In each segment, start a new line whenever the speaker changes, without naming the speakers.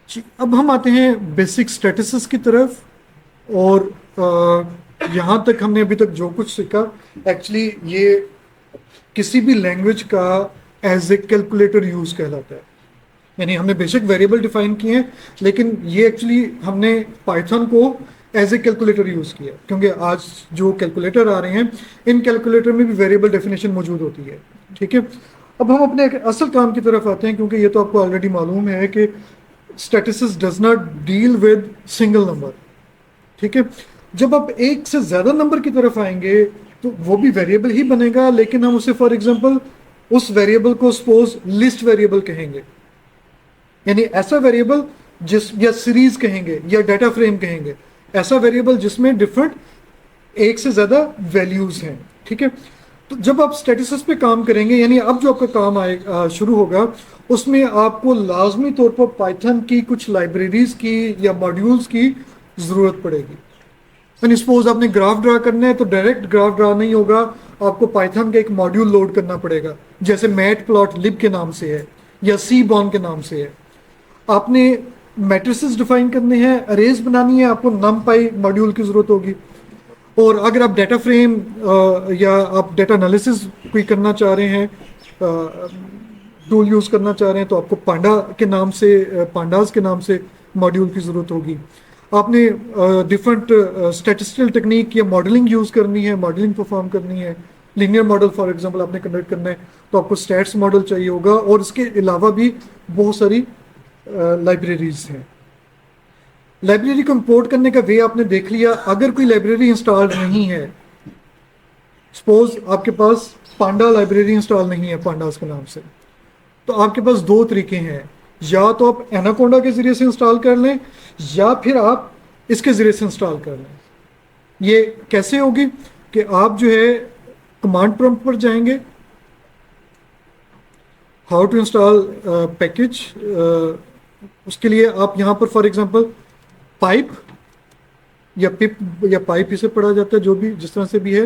जी, अब हम आते हैं बेसिक स्टैटिस्टिक्स की तरफ। और यहाँ तक हमने अभी तक जो कुछ सीखा, एक्चुअली ये किसी भी लैंग्वेज का एज ए कैलकुलेटर यूज कहलाता है। यानी हमने बेसिक वेरिएबल डिफाइन किए हैं, लेकिन ये एक्चुअली हमने पाइथन को एज ए कैलकुलेटर यूज किया, क्योंकि आज जो कैलकुलेटर आ रहे हैं, इन कैलकुलेटर में भी वेरिएबल डेफिनेशन मौजूद होती है। ठीक है, अब हम अपने असल काम की तरफ आते हैं, क्योंकि ये तो आपको ऑलरेडी मालूम है कि statistics does not deal with single number. ठीक है, जब आप एक से ज्यादा नंबर की तरफ आएंगे तो वो भी वेरिएबल ही बनेगा, लेकिन हम उसे फॉर एग्जांपल उस वेरिएबल को सपोज लिस्ट वेरिएबल कहेंगे। यानी ऐसा वेरिएबल जिस, या सीरीज कहेंगे या डाटा फ्रेम कहेंगे, ऐसा वेरिएबल जिसमें डिफरेंट एक से ज्यादा वैल्यूज हैं। ठीक है, तो जब आप स्टैटिस्टिक्स पे काम करेंगे, यानी अब जो आपका काम आए शुरू होगा, उसमें आपको लाजमी तौर पर पाइथन की कुछ लाइब्रेरीज की या मॉड्यूल्स की जरूरत पड़ेगी। यानी सपोज आपने ग्राफ ड्रा करना है, तो डायरेक्ट ग्राफ ड्रा नहीं होगा, आपको पाइथन का एक मॉड्यूल लोड करना पड़ेगा, जैसे मैट प्लॉट लिब के नाम से है या सी बॉन के नाम से है। आपने मैट्रिसेस डिफाइन करने हैं, अरेज बनानी है, आपको नम पाई मॉड्यूल की जरूरत होगी। और अगर आप डाटा फ्रेम या आप डाटा एनालिसिस कोई करना चाह रहे हैं, टूल यूज करना चाह रहे हैं, तो आपको पांडा के नाम से, पांडास के नाम से मॉड्यूल की जरूरत होगी। आपने डिफरेंट स्टैटिस्टिकल टेक्निक या मॉडलिंग यूज करनी है, मॉडलिंग परफॉर्म करनी है, लीनियर मॉडल फॉर एग्जांपल आपने कंडक्ट करना है, तो आपको स्टैट्स मॉडल चाहिए होगा। और इसके अलावा भी बहुत सारी लाइब्रेरीज हैं। लाइब्रेरी को इंपोर्ट करने का वे आपने देख लिया। अगर कोई लाइब्रेरी इंस्टॉल्ड नहीं है, सपोज आपके पास पांडा लाइब्रेरी इंस्टॉल नहीं है पांडास के नाम से, तो आपके पास दो तरीके हैं। या तो आप एनाकोंडा के जरिए से इंस्टॉल कर लें, या फिर आप इसके जरिए से इंस्टॉल कर लें। ये कैसे होगी कि आप जो है कमांड प्रॉम्प्ट पर जाएंगे, हाउ टू इंस्टॉल पैकेज, उसके लिए आप यहाँ पर फॉर एग्जांपल पाइप या पिप या पाइप इसे पढ़ा जाता है, जो भी जिस तरह से भी है,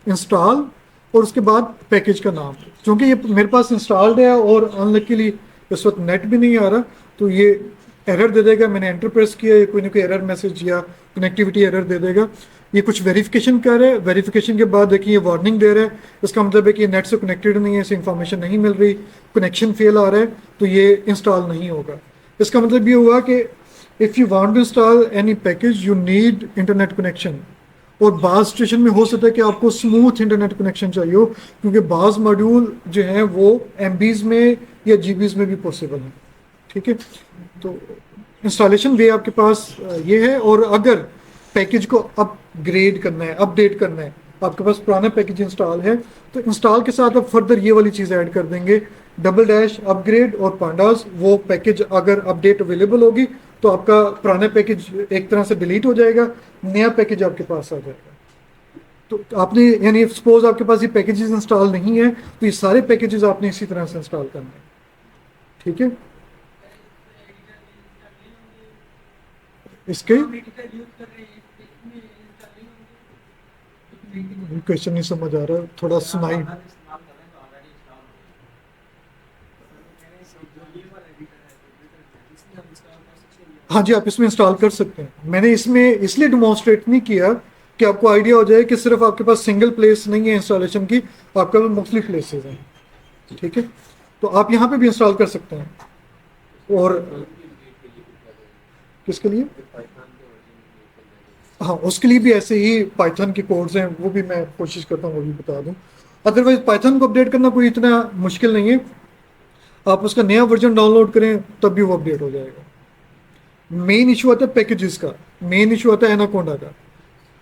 इंस्टॉल, और उसके बाद पैकेज का नाम। क्योंकि ये मेरे पास इंस्टॉल्ड है और अनलकीली इस वक्त नेट भी नहीं आ रहा, तो ये एरर दे देगा। मैंने एंटर प्रेस किया, कोई ना कोई एरर मैसेज या कनेक्टिविटी एरर दे देगा। ये कुछ वेरिफिकेशन कर रहा है, वेरिफिकेशन के बाद देखिए ये वार्निंग दे रहा है, इसका मतलब है कि ये नेट से कनेक्टेड नहीं है, इसे इंफॉर्मेशन नहीं मिल रही, कनेक्शन फेल आ रहा है, तो ये इंस्टॉल नहीं होगा। इसका मतलब ये हुआ कि if you want to install any package you need internet connection. और बाज़ सिचुएशन में हो सकता है कि आपको स्मूथ इंटरनेट कनेक्शन चाहिए हो, क्योंकि बाज़ मॉड्यूल जो हैं वो एमबीज में या जीबीज में भी पॉसिबल है। ठीक है, तो इंस्टॉलेशन वे आपके पास ये है। और अगर पैकेज को अपग्रेड करना है, अपडेट करना है, आपके पास पुराना पैकेज इंस्टॉल है, तो इंस्टॉल के साथ आप फर्दर ये वाली चीज़ ऐड कर देंगे, डबल डैश अपग्रेड और पांडास। वो पैकेज अगर अपडेट अवेलेबल होगी तो आपका पुराना पैकेज एक तरह से डिलीट हो जाएगा, नया पैकेज आपके पास आ जाएगा। तो आपने, यानी सपोज आपके पास ये पैकेजेस इंस्टॉल नहीं है, तो ये सारे पैकेजेस आपने इसी तरह से इंस्टॉल करने हैं। ठीक है, इसके क्वेश्चन नहीं समझ आ रहा, थोड़ा सुनाई। हाँ जी, आप इसमें इंस्टॉल कर सकते हैं। मैंने इसमें इसलिए डिमॉन्स्ट्रेट नहीं किया कि आपको आइडिया हो जाए कि सिर्फ आपके पास सिंगल प्लेस नहीं है इंस्टॉलेशन की, आपके पास मुख्तलिफ प्लेसेस हैं। ठीक है, तो आप यहाँ पे भी इंस्टॉल कर सकते हैं। और किसके लिए? हाँ, उसके लिए भी ऐसे ही पाइथन के कोड्स हैं, वो भी मैं कोशिश करता हूँ वो भी बता दूँ। अदरवाइज पाइथन को अपडेट करना कोई इतना मुश्किल नहीं है, आप उसका नया वर्जन डाउनलोड करें तब भी वो अपडेट हो जाएगा। मेन इशू आता है पैकेजेस का, मेन इशू आता है एनाकोंडा का।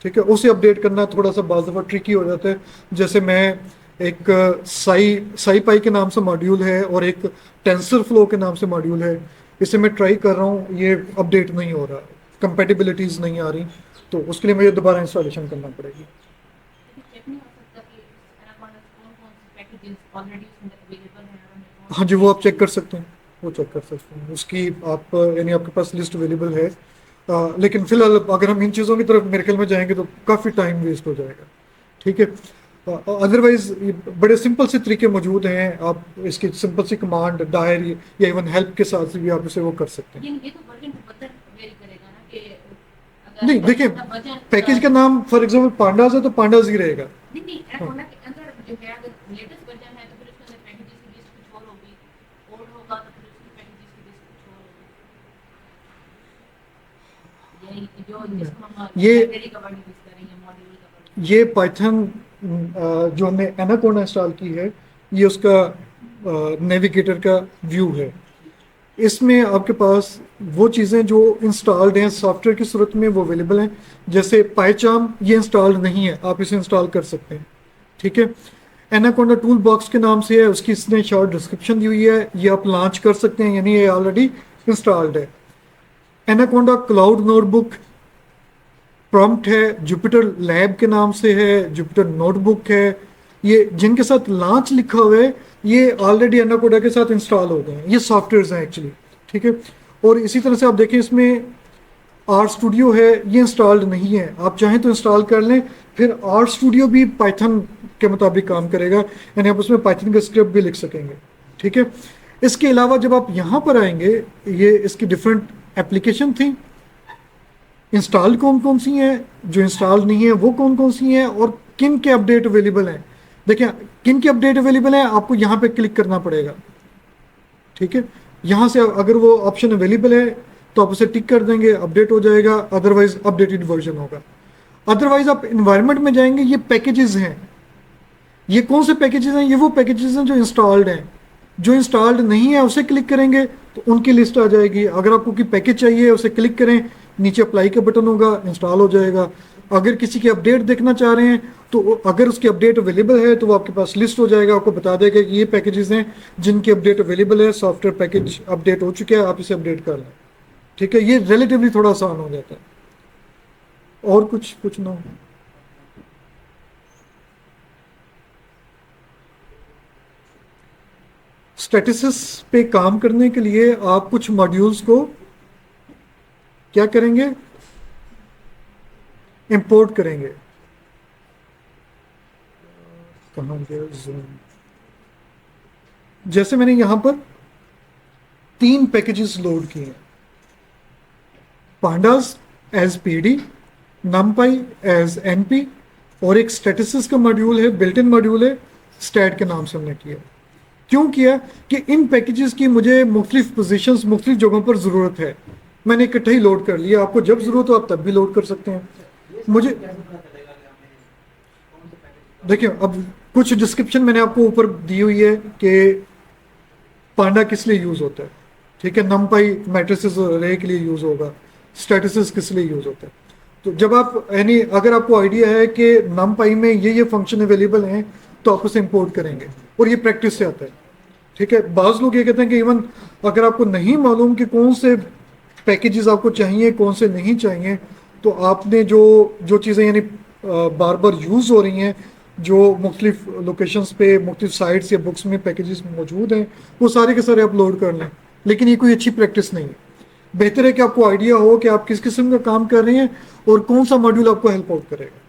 ठीक है, उसे अपडेट करना थोड़ा सा बाज़ दफ़ा ट्रिकी हो जाता है। जैसे मैं एक साई पाई के नाम से मॉड्यूल है और एक टेंसर फ्लो के नाम से मॉड्यूल है, इसे मैं ट्राई कर रहा हूँ, ये अपडेट नहीं हो रहा, कंपेटिबिलिटीज़ नहीं आ रही, तो उसके लिए मुझे दोबारा इंस्टॉलेशन करना पड़ेगी। हाँ जी, वो आप चेक कर सकते हैं, वो चेक कर सकते हैं उसकी, आप यानी आपके पास लिस्ट अवेलेबल है। लेकिन फिलहाल अगर हम इन चीज़ों की तरफ मेरे ख्याल में जाएंगे तो काफ़ी टाइम वेस्ट हो जाएगा। ठीक है, अदरवाइज बड़े सिंपल से तरीके मौजूद हैं, आप इसकी सिंपल सी कमांड डायर या इवन हेल्प के साथ भी आप इसे वो कर सकते हैं।
ये तो वर्जन बदल वेरी करेगा ना कि
नहीं
अगर
देखिए,
वर्जन
पैकेज का नाम फॉर एग्जांपल पांडाज है तो पांडाज ही रहेगा।
नहीं नहीं
हाँ।
एनाकोंडा के अंदर जो है अगर लेटेस्ट वर्जन है तो फिर उसके अंदर पैकेजेस की लिस्ट कुछ और होगी, ओल्ड होगा तो फिर उसकी पैकेजेस की लिस्ट कुछ और होगी। यही जो जिसको हम
ये
लाइब्रेरी का वर्ड यूज कर रहे हैं, मॉड्यूल का वर्ड।
ये पाइथन जो हमने एनाकोंडा इंस्टॉल की है, ये उसका नेविगेटर का व्यू है। इसमें आपके पास वो चीज़ें जो इंस्टॉल्ड हैं सॉफ्टवेयर की सूरत में वो अवेलेबल हैं। जैसे पाइचार्म ये इंस्टॉल्ड नहीं है, आप इसे इंस्टॉल कर सकते हैं। ठीक है, एनाकोंडा टूल बॉक्स के नाम से है, उसकी इसने शॉर्ट डिस्क्रिप्शन दी हुई है, ये आप लॉन्च कर सकते हैं, यानी ये ऑलरेडी इंस्टॉल्ड है। एनाकोंडा क्लाउड नोटबुक प्रॉम्प्ट है, जुपिटर लैब के नाम से है, जुपिटर नोटबुक है, ये जिनके साथ लॉन्च लिखा हुआ है ये ऑलरेडी एनाकोडा के साथ इंस्टॉल हो गए हैं, ये सॉफ्टवेयर्स हैं एक्चुअली। ठीक है, और इसी तरह से आप देखें इसमें आर स्टूडियो है, ये इंस्टॉल्ड नहीं है, आप चाहें तो इंस्टॉल कर लें। फिर आर स्टूडियो भी पाइथन के मुताबिक काम करेगा, यानी आप उसमें पाइथन का स्क्रिप्ट भी लिख सकेंगे। ठीक है, इसके अलावा जब आप यहाँ पर आएंगे, ये इसकी डिफरेंट एप्लीकेशन थी, इंस्टॉल कौन कौन सी हैं, जो इंस्टॉल नहीं है वो कौन कौन सी हैं, और किन के अपडेट अवेलेबल हैं। देखिए किन के अपडेट अवेलेबल हैं, आपको यहाँ पे क्लिक करना पड़ेगा। ठीक है, यहाँ से अगर वो ऑप्शन अवेलेबल है तो आप उसे टिक कर देंगे, अपडेट हो जाएगा, अदरवाइज अपडेटेड वर्जन होगा। अदरवाइज आप इन्वायरमेंट में जाएंगे, ये पैकेजेस हैं, ये कौन से पैकेजेस हैं, ये वो पैकेजेस हैं जो इंस्टॉल्ड हैं। जो इंस्टॉल्ड नहीं है उसे क्लिक करेंगे तो उनकी लिस्ट आ जाएगी। अगर आपको कोई पैकेज चाहिए उसे क्लिक करें, नीचे अप्लाई का बटन होगा, इंस्टॉल हो जाएगा। अगर किसी की अपडेट देखना चाह रहे हैं तो अगर उसकी अपडेट अवेलेबल है तो वो आपके पास लिस्ट हो जाएगा, आपको बता देगा कि ये पैकेजेस हैं जिनकी अपडेट अवेलेबल है, सॉफ्टवेयर पैकेज अपडेट हो चुके हैं, आप इसे अपडेट कर लें। ठीक है, ये रिलेटिवली थोड़ा आसान हो जाता है। और कुछ पूछना हो? स्टैटिस्टिक्स पे काम करने के लिए आप कुछ मॉड्यूल्स को क्या करेंगे, इंपोर्ट करेंगे। कहाँ गया ज़ूम? जैसे मैंने यहां पर 3 पैकेजेस लोड किए हैं, pandas as PD, NumPy as NP, और एक स्टैटिस्टिक्स का मॉड्यूल है, बिल्ट इन मॉड्यूल है, स्टैट के नाम से हमने किया। क्यों किया कि इन पैकेजेस की मुझे मुख्तलिफ पोजीशंस मुख्तलिफ जगहों पर ज़रूरत है, मैंने इकट्ठा ही लोड कर लिया। आपको जब ज़रूरत हो आप तब भी लोड कर सकते हैं। मुझे देखिए, अब कुछ डिस्क्रिप्शन मैंने आपको ऊपर दी हुई है कि पांडा किस लिए यूज़ होता है। ठीक है, नमपाई मैट्रिसेस रे के लिए यूज़ होगा, स्टैटिस्टिक्स किस लिए यूज़ होता है। तो जब आप यानी अगर आपको आइडिया है कि नमपाई में ये फंक्शन अवेलेबल हैं तो आप उसे इंपोर्ट करेंगे, और ये प्रैक्टिस से आता है। ठीक है, बाज़ लोग ये कहते हैं कि इवन अगर आपको नहीं मालूम कि कौन से पैकेजेस आपको चाहिए कौन से नहीं चाहिए, तो आपने जो जो चीज़ें यानी बार बार यूज़ हो रही हैं, जो मुख्तलिफ लोकेशंस पे मुख्तलिफ साइट्स या बुक्स में पैकेजेस मौजूद हैं, वो सारे के सारे आप लोड कर लें। लेकिन ये कोई अच्छी प्रैक्टिस नहीं है। बेहतर है कि आपको आइडिया हो कि आप किस किस्म का काम कर रहे हैं और कौन सा मॉड्यूल आपको हेल्प आउट करेगा,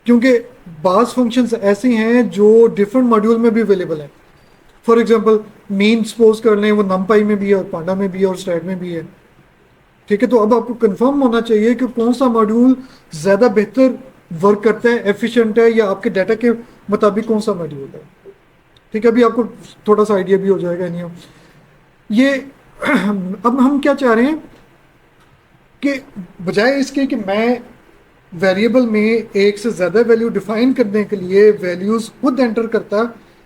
क्योंकि बाज़ फंक्शंस ऐसे हैं जो डिफरेंट मॉड्यूल में भी अवेलेबल हैं। फॉर एग्जांपल मीन सपोज कर लें, वो नमपाई में भी है और पांडा में भी है और स्टैट में भी है। ठीक है, तो अब आपको कंफर्म होना चाहिए कि कौन सा मॉड्यूल ज़्यादा बेहतर वर्क करता है, एफिशिएंट है, या आपके डाटा के मुताबिक कौन सा मॉड्यूल है। ठीक है, अभी आपको थोड़ा सा आइडिया भी हो जाएगा। नहीं हो ये अब हम क्या चाह रहे हैं कि बजाय इसके कि मैं वेरिएबल में एक से ज़्यादा वैल्यू डिफाइन करने के लिए वैल्यूज़ खुद एंटर करता,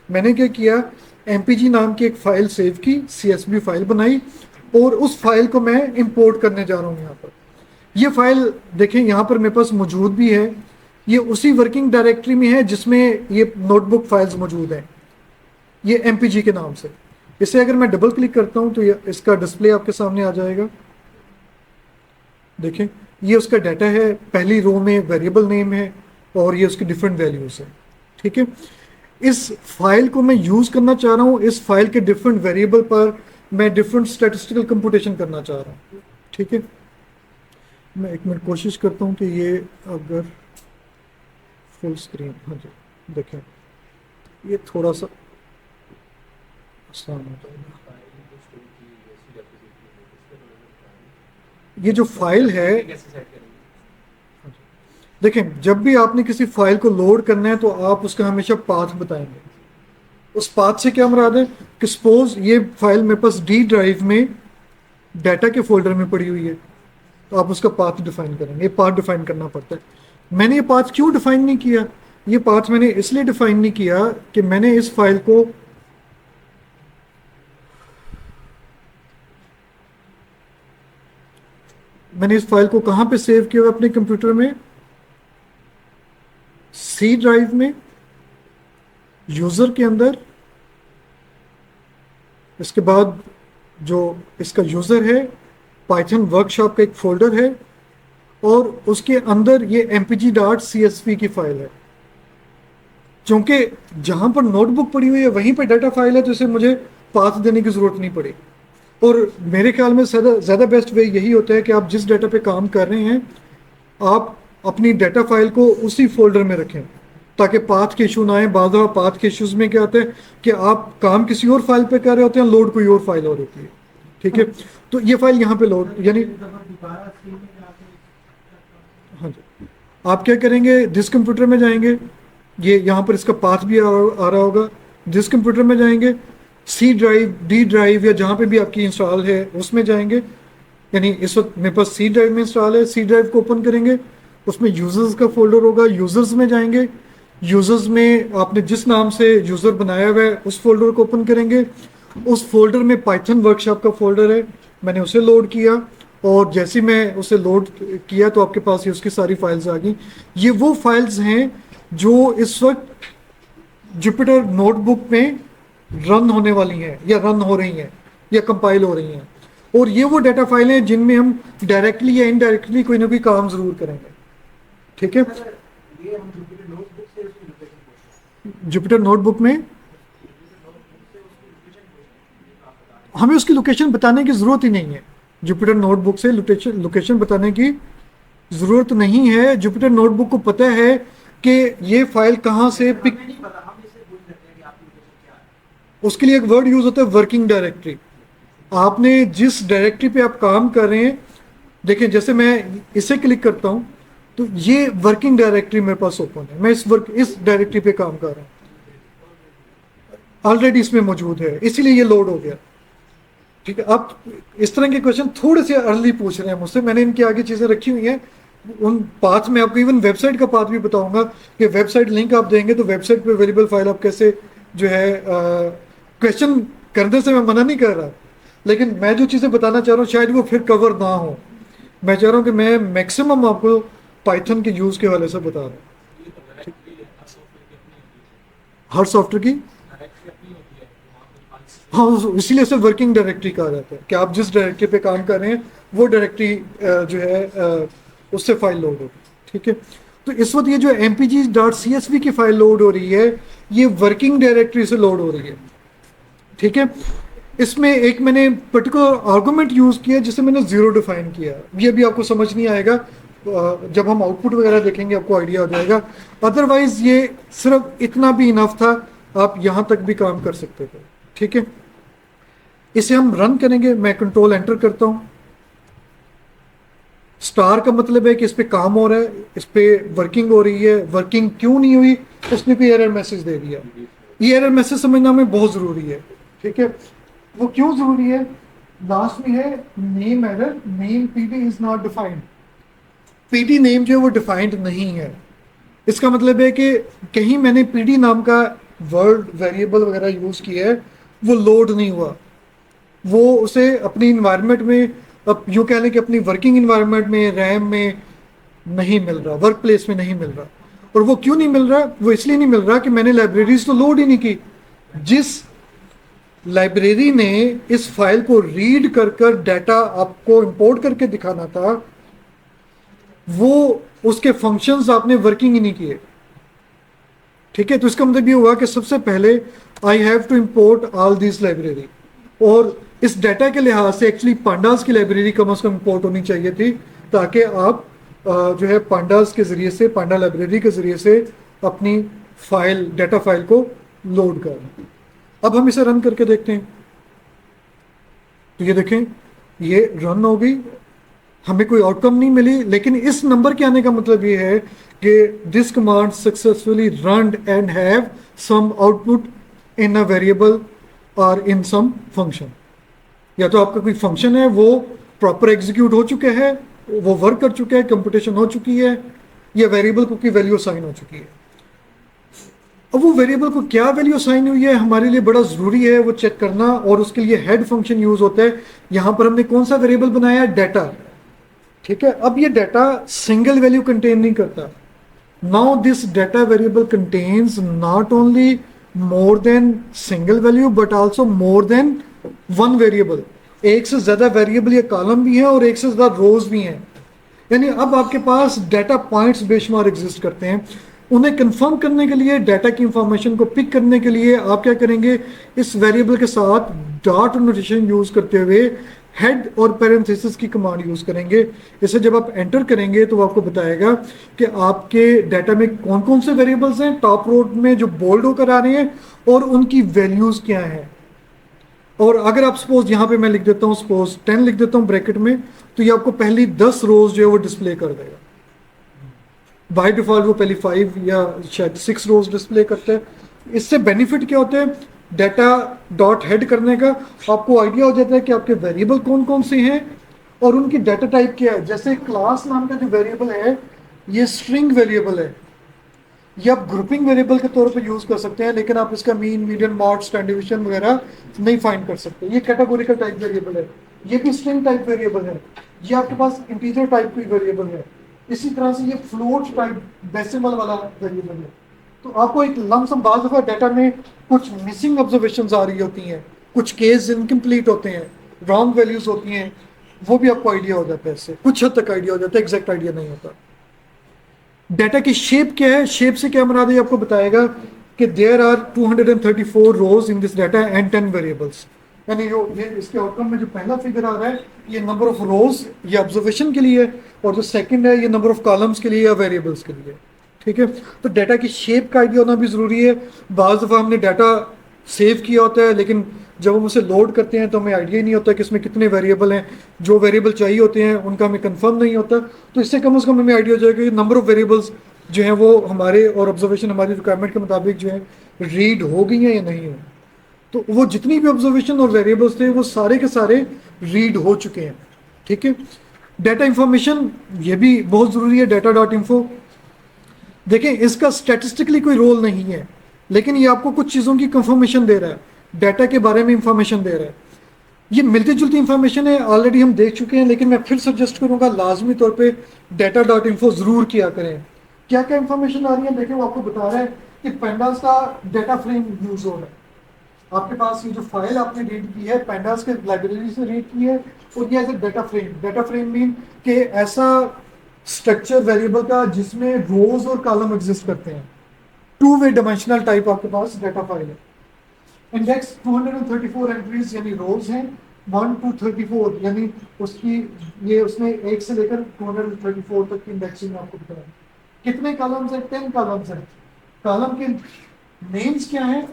मैंने क्या किया, MPG नाम की एक फ़ाइल सेव की, CSV फाइल बनाई, और उस फाइल को मैं इंपोर्ट करने जा रहा हूँ। यहाँ पर ये फाइल देखें, यहाँ पर मेरे पास मौजूद भी है, ये उसी वर्किंग डायरेक्टरी में है जिसमें ये नोटबुक फाइल्स मौजूद हैं, ये MPG के नाम से। इसे अगर मैं डबल क्लिक करता हूँ तो ये इसका डिस्प्ले आपके सामने आ जाएगा। देखें, ये उसका डाटा है, पहली रो में वेरिएबल नेम है और ये उसकी डिफरेंट वैल्यूज़ है। ठीक है, इस फाइल को मैं यूज़ करना चाह रहा हूँ, इस फाइल के डिफरेंट वेरिएबल पर मैं डिफरेंट स्टैटिस्टिकल कंप्यूटेशन करना चाह रहा हूँ। ठीक है, मैं एक मिनट कोशिश करता हूँ कि ये अगर फुल स्क्रीन, हाँ जी देखें, ये थोड़ा सा आसान हो जाएगा। ये जो फाइल है, देखें जब भी आपने किसी फाइल को लोड करना है तो आप उसका हमेशा पाथ बताएंगे। उस पाथ से क्या मुराद है कि सपोज ये फाइल मेरे पास डी ड्राइव में डाटा के फोल्डर में पड़ी हुई है, तो आप उसका पाथ डिफाइन करेंगे। ये पाथ डिफाइन करना पड़ता है। मैंने ये पाथ क्यों डिफाइन नहीं किया? ये पाथ मैंने इसलिए डिफाइन नहीं किया कि मैंने इस फाइल को कहां पे सेव किया हुआ अपने कंप्यूटर में? सी ड्राइव में, यूजर के अंदर। इसके बाद जो इसका यूजर है, पाइथन वर्कशॉप का एक फोल्डर है, और उसके अंदर ये mpg.csv की फाइल है। क्योंकि जहां पर नोटबुक पड़ी हुई है वहीं पर डाटा फाइल है, तो इसे मुझे पाथ देने की जरूरत नहीं पड़ी। और मेरे ख्याल में ज़्यादा बेस्ट वे यही होता है कि आप जिस डाटा पे काम कर रहे हैं आप अपनी डाटा फाइल को उसी फोल्डर में रखें, ताकि पाथ के इशू ना आए। बाद में पाथ के इश्यूज में क्या होता है कि आप काम किसी और फाइल पे कर रहे होते हैं, लोड कोई और फाइल और होती है। ठीक है, तो ये फाइल यहाँ पे लोड, यानी हाँ जी, आप क्या करेंगे, जिस कंप्यूटर में जाएंगे, ये यहाँ पर इसका पाथ भी आ रहा होगा, जिस कंप्यूटर में जाएंगे सी ड्राइव, डी ड्राइव या जहाँ पे भी आपकी इंस्टॉल है उसमें जाएंगे। यानी इस वक्त मेरे पास सी ड्राइव में इंस्टॉल है, सी ड्राइव को ओपन करेंगे, उसमें यूजर्स का फोल्डर होगा, यूजर्स में जाएंगे, यूजर्स में आपने जिस नाम से यूजर बनाया हुआ है उस फोल्डर को ओपन करेंगे। उस फोल्डर में पाइथन वर्कशॉप का फोल्डर है, मैंने उसे लोड किया, और जैसे मैं उसे लोड किया तो आपके पास ये उसकी सारी फाइल्स आ गई। ये वो फाइल्स हैं जो इस वक्त जुपिटर नोटबुक में रन होने वाली हैं, या रन हो रही हैं, या कंपाइल हो रही हैं। और ये वो डाटा फाइलें हैं जिनमें हम डायरेक्टली या इनडायरेक्टली कोई ना कोई काम जरूर करेंगे। ठीक है, जुपिटर नोटबुक में हमें उसकी लोकेशन बताने की जरूरत ही नहीं है। जुपिटर नोटबुक से लोकेशन बताने की जरूरत नहीं है। जुपिटर नोटबुक को पता है कि ये फाइल कहां से पिक, उसके लिए एक वर्ड यूज होता है वर्किंग डायरेक्टरी। आपने जिस डायरेक्टरी पे आप काम कर रहे हैं, देखें जैसे मैं इसे क्लिक करता हूं तो ये वर्किंग डायरेक्टरी मेरे पास ओपन है, मैं इस डायरेक्टरी पे काम कर रहा हूं, ऑलरेडी इसमें मौजूद है, इसीलिए ये लोड हो गया। ठीक है, आप इस तरह के क्वेश्चन थोड़े से अर्ली पूछ रहे हैं मुझसे, मैंने इनके आगे चीजें रखी हुई हैं। उन पाथ में आपको इवन वेबसाइट का पाथ भी बताऊंगा कि वेबसाइट लिंक आप देंगे तो वेबसाइट पे अवेलेबल फाइल आप कैसे जो है, क्वेश्चन करने से मैं मना नहीं कर रहा, लेकिन मैं जो चीज़ें बताना चाह रहा हूँ शायद वो फिर कवर ना हो। मैं चाह रहा हूँ कि मैं मैक्सिमम आपको पाइथन के यूज़ के हवाले से बता रहा हूँ। हर सॉफ्टवेयर की, हाँ, इसीलिए इसे वर्किंग डायरेक्टरी कहा जाता है कि आप जिस डायरेक्टरी पे काम कर रहे हैं वो डायरेक्टरी जो है उससे फाइल लोड होगी। ठीक है, तो इस वक्त ये जो mpg.csv की फाइल लोड हो रही है ये वर्किंग डायरेक्टरी से लोड हो रही है। ठीक है, इसमें एक मैंने पर्टिकुलर आर्गुमेंट यूज किया जिसे मैंने जीरो डिफाइन किया। ये भी आपको समझ नहीं आएगा, जब हम आउटपुट वगैरह देखेंगे आपको आइडिया हो जाएगा। अदरवाइज ये सिर्फ इतना भी इनफ था, आप यहां तक भी काम कर सकते थे। ठीक है, इसे हम रन करेंगे, मैं कंट्रोल एंटर करता हूं। स्टार का मतलब है कि इस पे काम हो रहा है, इस पे वर्किंग हो रही है। वर्किंग क्यों नहीं हुई, उसने कोई एरर मैसेज दे दिया। ये एरर मैसेज समझना हमें बहुत जरूरी है। ठीक है, वो क्यों जरूरी है, लास्ट में है name error, name PD is not defined. PD name जो है वो डिफाइंड नहीं है। इसका मतलब है कि कहीं मैंने पीडी नाम का वर्ड वेरिएबल वगैरह यूज किया है, वो लोड नहीं हुआ, वो उसे अपनी इन्वायरमेंट में, अब यूँ कह लें कि अपनी वर्किंग इन्वायरमेंट में, रैम में नहीं मिल रहा, वर्क प्लेस में नहीं मिल रहा। और वो क्यों नहीं मिल रहा, वो इसलिए नहीं मिल रहा कि मैंने लाइब्रेरीज तो लोड ही नहीं की। जिस लाइब्रेरी ने इस फाइल को रीड कर कर डाटा आपको इंपोर्ट करके दिखाना था, वो उसके फंक्शंस आपने वर्किंग ही नहीं किए। ठीक है, तो इसका मतलब ये हुआ कि सबसे पहले I have to import all this library, और इस डाटा के लिहाज से एक्चुअली पांडास की लाइब्रेरी कम अज कम इंपोर्ट होनी चाहिए थी, ताकि आप जो है पांडास के जरिए से, पांडा लाइब्रेरी के जरिए से अपनी फाइल, डाटा फाइल को लोड कर रहे हैं। अब हम इसे रन करके देखते हैं। तो ये देखें, ये रन हो गई, हमें कोई आउटकम नहीं मिली, लेकिन इस नंबर के आने का मतलब ये है कि this command successfully run and have some output in a variable और इन सम फंक्शन। या तो आपका कोई फंक्शन है वो प्रॉपर एग्जीक्यूट हो चुका है, वो वर्क कर चुका है, कंप्यूटेशन हो चुकी है, या वेरिएबल को की वैल्यू असाइन हो चुकी है। अब वो वेरिएबल को क्या वैल्यू असाइन हुई है हमारे लिए बड़ा ज़रूरी है वो चेक करना, और उसके लिए हेड फंक्शन यूज होता है। यहां पर हमने कौन सा वेरिएबल बनाया है? डाटा। ठीक है, अब ये डाटा सिंगल वैल्यू कंटेन नहीं करता। Now this data variable contains not only more than single value but also more than one variable. एक से ज्यादा वेरिएबल या कॉलम भी है और एक से ज्यादा रोज भी हैं। यानी अब आपके पास डाटा पॉइंट्स बेशुमार एग्जिस्ट करते हैं। उन्हें कंफर्म करने के लिए, डाटा की इंफॉर्मेशन को पिक करने के लिए आप क्या करेंगे? इस वेरिएबल के साथ डॉट नोटेशन यूज करते हुए हेड और पैरेंथेसिस की कमांड यूज करेंगे। इसे जब आप एंटर करेंगे तो वो आपको बताएगा कि आपके डाटा में कौन कौन से वेरिएबल्स हैं टॉप रो में जो बोल्ड होकर आ रहे हैं, और उनकी वैल्यूज क्या हैं। और अगर आप सपोज यहाँ पे मैं लिख देता हूँ, सपोज 10 लिख देता हूँ ब्रैकेट में, तो ये आपको पहली 10 रोज जो है वो डिस्प्ले कर देगा। बाय डिफॉल्ट वो पहली 5 या शायद 6 रोज डिस्प्ले करता है। इससे बेनिफिट क्या होता है? डाटा डॉट हेड करने का आपको आइडिया हो जाता है कि आपके वेरिएबल कौन कौन से हैं और उनकी डाटा टाइप क्या है। जैसे क्लास नाम का जो वेरिएबल है ये स्ट्रिंग वेरिएबल है, ये आप ग्रुपिंग वेरिएबल के तौर पे यूज कर सकते हैं, लेकिन आप इसका mean, median, mod, stand division वगैरह नहीं फाइंड कर सकते। ये कैटेगोरिकल टाइप वेरिएबल है, ये भी स्ट्रिंग टाइप वेरिएबल है, ये आपके पास इंटीजर टाइप की वेरिएबल है। इसी तरह से ये फ्लोट टाइप डेसिमल वाला वेरिएबल है। तो आपको एक लमसम बाज दफा डाटा में कुछ मिसिंग ऑब्जर्वेशंस आ रही होती हैं, कुछ केस इनकम्प्लीट होते हैं, रॉन्ग वैल्यूज होती हैं, वो भी आपको आइडिया हो जाता है। इससे कुछ हद तक आइडिया हो जाता है, एग्जैक्ट आइडिया नहीं होता। डाटा की शेप क्या है? शेप से क्या मुराद है आपको बताएगा कि there are 234 rows in this data and 10 variables. यानी जो ये इसके आउटकम में जो पहला फिगर आ रहा है ये नंबर ऑफ रोज ये ऑब्जर्वेशन के लिए, और जो सेकंड है ये नंबर ऑफ कॉलम्स के लिए या वेरिएबल्स के लिए। ठीक है, तो डाटा की शेप का आइडिया होना भी जरूरी है। बाज़ दफ़ा हमने डाटा सेव किया होता है, लेकिन जब हम उसे लोड करते हैं तो हमें आइडिया ही नहीं होता कि इसमें कितने वेरिएबल हैं। जो वेरिएबल चाहिए होते हैं उनका हमें कंफर्म नहीं होता। तो इससे कम से कम हमें आइडिया हो जाएगा कि नंबर ऑफ वेरिएबल्स जो हैं वो हमारे और ऑब्जर्वेशन हमारी रिक्वायरमेंट के मुताबिक जो है रीड हो गई हैं या नहीं हो। तो वो जितनी भी ऑब्जर्वेशन और वेरिएबल्स थे वो सारे के सारे रीड हो चुके हैं। ठीक है, डाटा इंफॉर्मेशन ये भी बहुत ज़रूरी है। डाटा डॉट इन्फो देखें, इसका स्टैटिस्टिकली कोई रोल नहीं है, लेकिन ये आपको कुछ चीज़ों की कंफर्मेशन दे रहा है, डाटा के बारे में इंफॉर्मेशन दे रहा है। ये मिलती जुलती इंफॉर्मेशन है, ऑलरेडी हम देख चुके हैं, लेकिन मैं फिर सजेस्ट करूंगा लाजमी तौर पे डाटा डॉट इन्फो ज़रूर किया करें। क्या क्या इंफॉर्मेशन आ रही है देखें, वो आपको बता रहा है कि पेंडास का डाटा फ्रेम यूज हो रहा है। आपके पास ये जो फाइल आपने रीड की है पेंडास के लाइब्रेरी से रीड की है, और ये as a data frame. Data frame mean कि ऐसा स्ट्रक्चर वेरिएबल का जिसमें रोज और कॉलम एग्जिस्ट करते हैं। 2 वे डायमेंशनल टाइप आपके पास डाटा फाइल है। इंडेक्स 234 एंट्रीज यानी रोज हैं, 1 to 34 यानी उसकी ये उसने 1 से लेकर 234 तक की इंडेक्सिंग आपको बताया। कितने कॉलम्स हैं? 10 कॉलम्स हैं। कॉलम के नेम्स क्या हैं?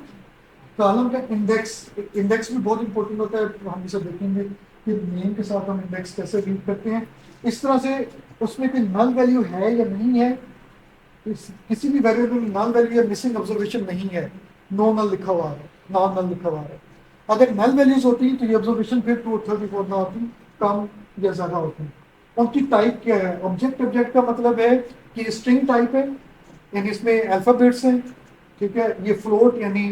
कॉलम का इंडेक्स भी बहुत इंपॉर्टेंट होता है, हम इसे देखेंगे कि नेम के साथ हम इंडेक्स कैसे रीड करते हैं। इस तरह से उसमें कोई नल वैल्यू है या नहीं है, किसी भी वेरिएबल में नल वैल्यू या मिसिंग ऑब्जर्वेशन नहीं है, नो नल लिखा हुआ है, नॉन नल लिखा हुआ है। अगर नल वैल्यूज होती तो ये ऑब्जर्वेशन फिर 234 ना होती, कम या ज्यादा होती। उनकी टाइप क्या है? ऑब्जेक्ट का मतलब है कि स्ट्रिंग टाइप है, यानी इसमें अल्फाबेट्स हैं। ठीक है, ये फ्लोट यानी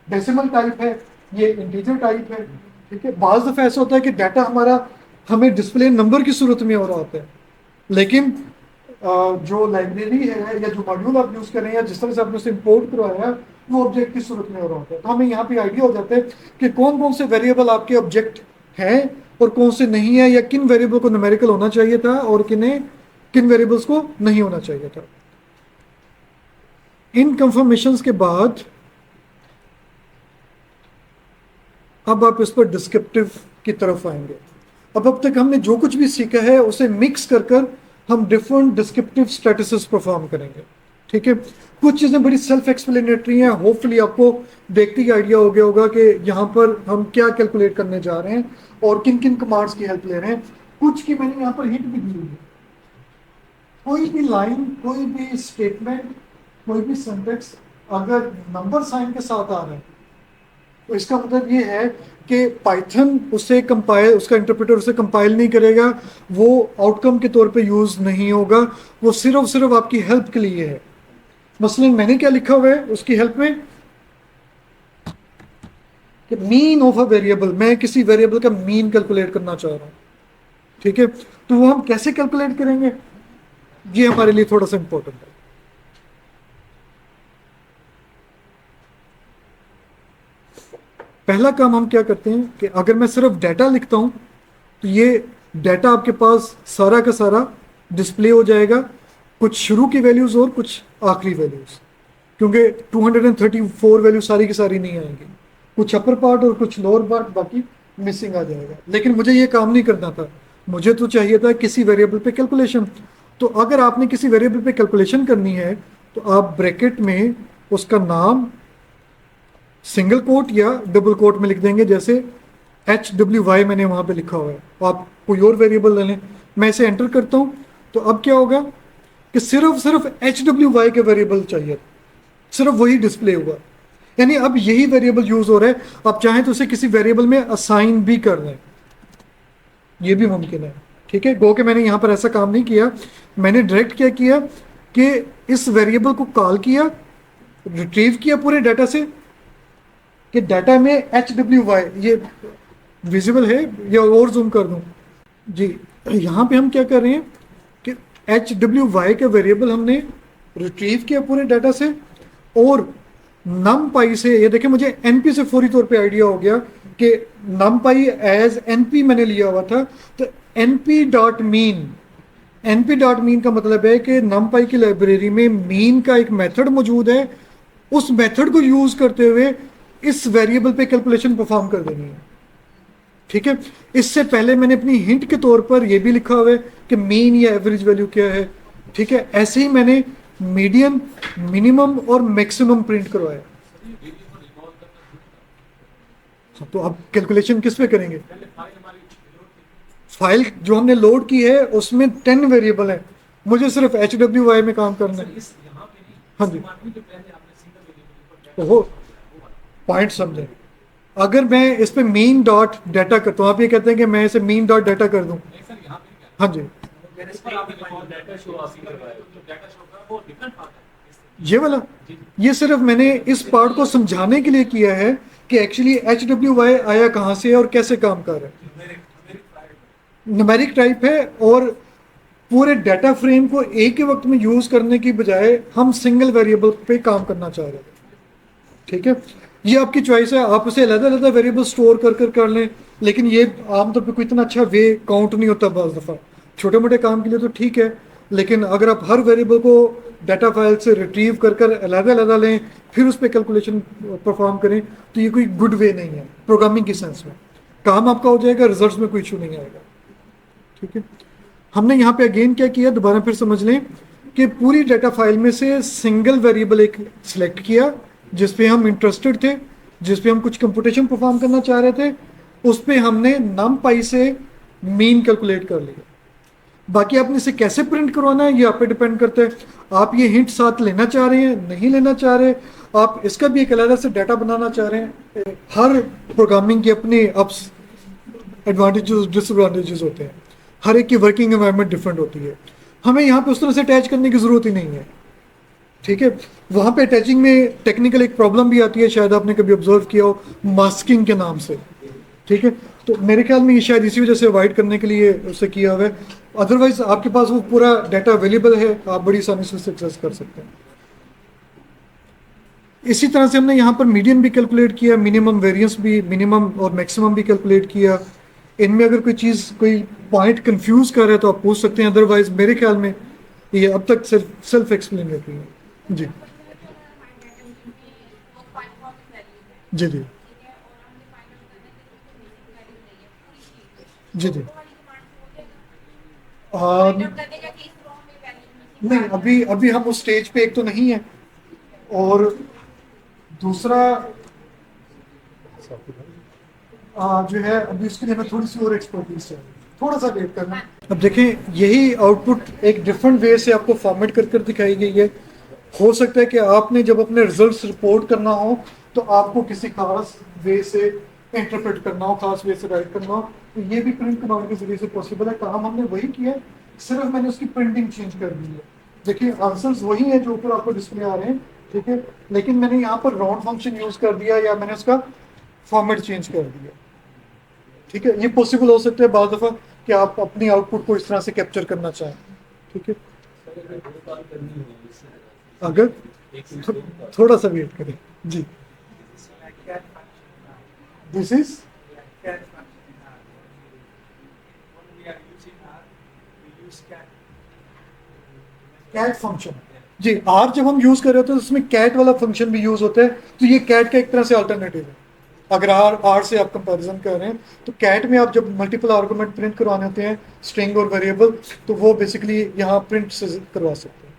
डेसिमल टाइप है, ये इंटीजर टाइप है। ठीक है, बाज़ दफ़ा ऐसा होता है कि डाटा हमारा हमें डिस्प्ले नंबर की सूरत में हो रहा होता है, लेकिन जो लाइब्रेरी है या जो मॉड्यूल आप यूज़ कर रहे हैं या जिस तरह से आपने उसे इंपोर्ट करवाया है वो ऑब्जेक्ट की सूरत में हो रहा होता है। तो हमें यहाँ पे आइडिया हो जाता है कि कौन कौन से वेरिएबल आपके ऑब्जेक्ट हैं और कौन से नहीं है, या किन वेरिएबल को न्यूमेरिकल होना चाहिए था और किन वेरिएबल्स को नहीं होना चाहिए था। इन कंफर्मेशंस के बाद अब आप इस पर डिस्क्रिप्टिव की तरफ आएंगे। अब तक हमने जो कुछ भी सीखा है उसे मिक्स कर हम डिफरेंट डिस्क्रिप्टिव स्टैटिसेस परफॉर्म करेंगे। ठीक है, कुछ चीज़ें बड़ी सेल्फ एक्सप्लेनेटरी हैं, होपफुली आपको देखते ही आइडिया हो गया होगा कि यहाँ पर हम क्या कैलकुलेट करने जा रहे हैं और किन किन कमांड्स की हेल्प ले रहे हैं। कुछ की मैंने यहाँ पर हिंट भी दी हुई है। कोई भी लाइन, कोई भी स्टेटमेंट, कोई भी सेंटेंस अगर नंबर साइन के साथ आ रहा है तो इसका मतलब ये है कि पाइथन उसे कंपाइल, उसका इंटरप्रेटर उसे कंपाइल नहीं करेगा, वो आउटकम के तौर पे यूज नहीं होगा, वो सिर्फ सिर्फ आपकी हेल्प के लिए है। मसलन मैंने क्या लिखा हुआ है उसकी हेल्प में कि मीन ऑफ अ वेरिएबल, मैं किसी वेरिएबल का मीन कैलकुलेट करना चाह रहा हूं। ठीक है, तो वो हम कैसे कैलकुलेट करेंगे, ये हमारे लिए थोड़ा सा इंपॉर्टेंट है। पहला काम हम क्या करते हैं कि अगर मैं सिर्फ डाटा लिखता हूं तो ये डाटा आपके पास सारा का सारा डिस्प्ले हो जाएगा, कुछ शुरू की वैल्यूज और कुछ आखिरी वैल्यूज, क्योंकि 234 वैल्यू सारी की सारी नहीं आएंगी, कुछ अपर पार्ट और कुछ लोअर पार्ट बाकी मिसिंग आ जाएगा। लेकिन मुझे ये काम नहीं करना था, मुझे तो चाहिए था किसी वेरिएबल पे कैलकुलेशन। तो अगर आपने किसी वेरिएबल पे कैलकुलेशन करनी है तो आप ब्रैकेट में उसका नाम सिंगल कोट या डबल कोट में लिख देंगे, जैसे HWY मैंने वहां पे लिखा हुआ है, आप कोई और वेरिएबल ले लें। मैं इसे एंटर करता हूं तो अब क्या होगा कि सिर्फ सिर्फ HWY के वेरिएबल चाहिए, सिर्फ वही डिस्प्ले हुआ, यानी अब यही वेरिएबल यूज हो रहा है। आप चाहें तो उसे किसी वेरिएबल में असाइन भी कर लें, ये भी मुमकिन है। ठीक है, गो के मैंने यहां पर ऐसा काम नहीं किया, मैंने डायरेक्ट क्या किया कि इस वेरिएबल को कॉल किया, रिट्रीव किया पूरे डाटा से कि डाटा में HWY, ये विजिबल है या और जूम कर दूं जी, यहाँ पे हम क्या कर रहे हैं कि HWY के वेरिएबल हमने रिट्रीव किया पूरे डाटा से, और numpy से, ये देखें मुझे NP से फौरी तौर पे आइडिया हो गया कि numpy एज NP मैंने लिया हुआ था, तो np.mean, np.mean का मतलब है कि numpy की लाइब्रेरी में mean का एक मेथड मौजूद है, उस मेथड को यूज करते हुए इस वेरिएबल पे कैलकुलेशन परफॉर्म कर देनी है। ठीक है, इससे पहले मैंने अपनी हिंट के तौर पर यह भी लिखा हुआ है कि मीन या एवरेज वैल्यू क्या है। ठीक है, ऐसे ही मैंने मीडियन, मिनिमम और मैक्सिमम प्रिंट करवाया। तो अब कैलकुलेशन किस पे करेंगे, फाइल जो हमने लोड की है उसमें 10 वेरिएबल है, मुझे सिर्फ HWY में काम करना है। हाँ जी, ओहो, पॉइंट समझे। अगर मैं इस पे मीन डॉट डाटा करता हूँ, आप ये कहते हैं कि मैं इसे मीन डॉट डाटा कर दूं, हाँ जी, ये वाला, ये सिर्फ मैंने इस पार्ट को समझाने के लिए किया है कि एक्चुअली HWY आया कहाँ से और कैसे काम कर रहा है। न्यूमेरिक टाइप है, और पूरे डाटा फ्रेम को एक ही वक्त में यूज करने की बजाय हम सिंगल वेरिएबल पे काम करना चाह रहे हैं। ठीक है, ये आपकी चॉइस है, आप उसे अलग अलग वेरिएबल स्टोर कर लें, लेकिन ये आमतौर पे कोई इतना अच्छा वे काउंट नहीं होता। बाज़ दफ़ा छोटे मोटे काम के लिए तो ठीक है, लेकिन अगर आप हर वेरिएबल को डाटा फाइल से रिट्रीव कर अलग अलग लें फिर उस पर कैलकुलेशन परफॉर्म करें, तो ये कोई गुड वे नहीं है प्रोग्रामिंग की सेंस में। काम आपका हो जाएगा, रिजल्ट में कोई इशू नहीं आएगा। ठीक है, हमने यहाँ पे अगेन क्या किया, दोबारा फिर समझ लें कि पूरी डाटा फाइल में से सिंगल वेरिएबल एक सिलेक्ट किया जिस पे हम इंटरेस्टेड थे, जिस पे हम कुछ कंप्यूटेशन परफॉर्म करना चाह रहे थे, उस पे हमने numpy से मीन कैलकुलेट कर लिया। बाकी आपने इसे कैसे प्रिंट करवाना है ये आप पे डिपेंड करता है, आप ये हिंट साथ लेना चाह रहे हैं, नहीं लेना चाह रहे, आप इसका भी एक अलग से डाटा बनाना चाह रहे हैं। हर प्रोग्रामिंग के अपने अप्स, एडवांटेजेस, डिसएडवांटेजेस होते हैं, हर एक की वर्किंग एनवायरनमेंट डिफरेंट होती है। हमें यहाँ पे उस तरह से अटैच करने की ज़रूरत ही नहीं है। ठीक है, वहाँ पे अटैचिंग में टेक्निकल एक प्रॉब्लम भी आती है, शायद आपने कभी ऑब्जर्व किया हो, मास्किंग के नाम से। ठीक है, तो मेरे ख्याल में ये शायद इसी वजह से अवॉइड करने के लिए उसे किया हुआ है, अदरवाइज आपके पास वो पूरा डाटा अवेलेबल है, आप बड़ी आसानी से सक्सेस कर सकते हैं। इसी तरह से हमने यहाँ पर मीडियन भी कैलकुलेट किया, मिनिमम वेरिएंस भी, मिनिमम और मैक्सिमम भी कैलकुलेट किया। इनमें अगर कोई चीज़, कोई पॉइंट कंफ्यूज कर रहा है तो आप पूछ सकते हैं, अदरवाइज मेरे ख्याल में ये अब तक सेल्फ एक्सप्लेनेटरी है। जी जी जी जी जी। नहीं, अभी अभी हम उस स्टेज पे एक तो नहीं है, और दूसरा जो है अभी उसके लिए हमें थोड़ी सी और एक्सपर्टीज चाहिए, थोड़ा सा वेट करना। अब देखें, यही आउटपुट एक डिफरेंट वे से आपको फॉर्मेट कर कर दिखाई गई है। हो सकता है कि आपने जब अपने रिजल्ट्स रिपोर्ट करना हो तो आपको किसी खास वे से इंटरप्रेट करना हो, खास वे से राइट करना हो, तो ये भी प्रिंट करवाने के जरिए से पॉसिबल है। काम हमने वही किया है, सिर्फ मैंने उसकी प्रिंटिंग चेंज कर दी है। देखिए आंसर्स वही हैं जो ऊपर आपको डिस्प्ले आ रहे हैं, ठीक है, लेकिन मैंने यहाँ पर राउंड फंक्शन यूज कर दिया या मैंने उसका फॉर्मेट चेंज कर दिया। ठीक है, ये पॉसिबल हो सकता है बाद दफा कि आप अपनी आउटपुट को इस तरह से कैप्चर करना चाहें। ठीक है, अगर थोड़ा सा वेट करें जी। दिस इज कैट फंक्शन जी। आर जब हम यूज कर रहे होते हैं तो उसमें कैट वाला फंक्शन भी यूज होता है, तो ये कैट का एक तरह से अल्टरनेटिव है। अगर आर से आप कंपैरिजन कर रहे हैं तो कैट में आप जब मल्टीपल आर्गुमेंट प्रिंट करवाने होते हैं, स्ट्रिंग और वेरिएबल, तो वो बेसिकली यहाँ प्रिंट से करवा सकते हैं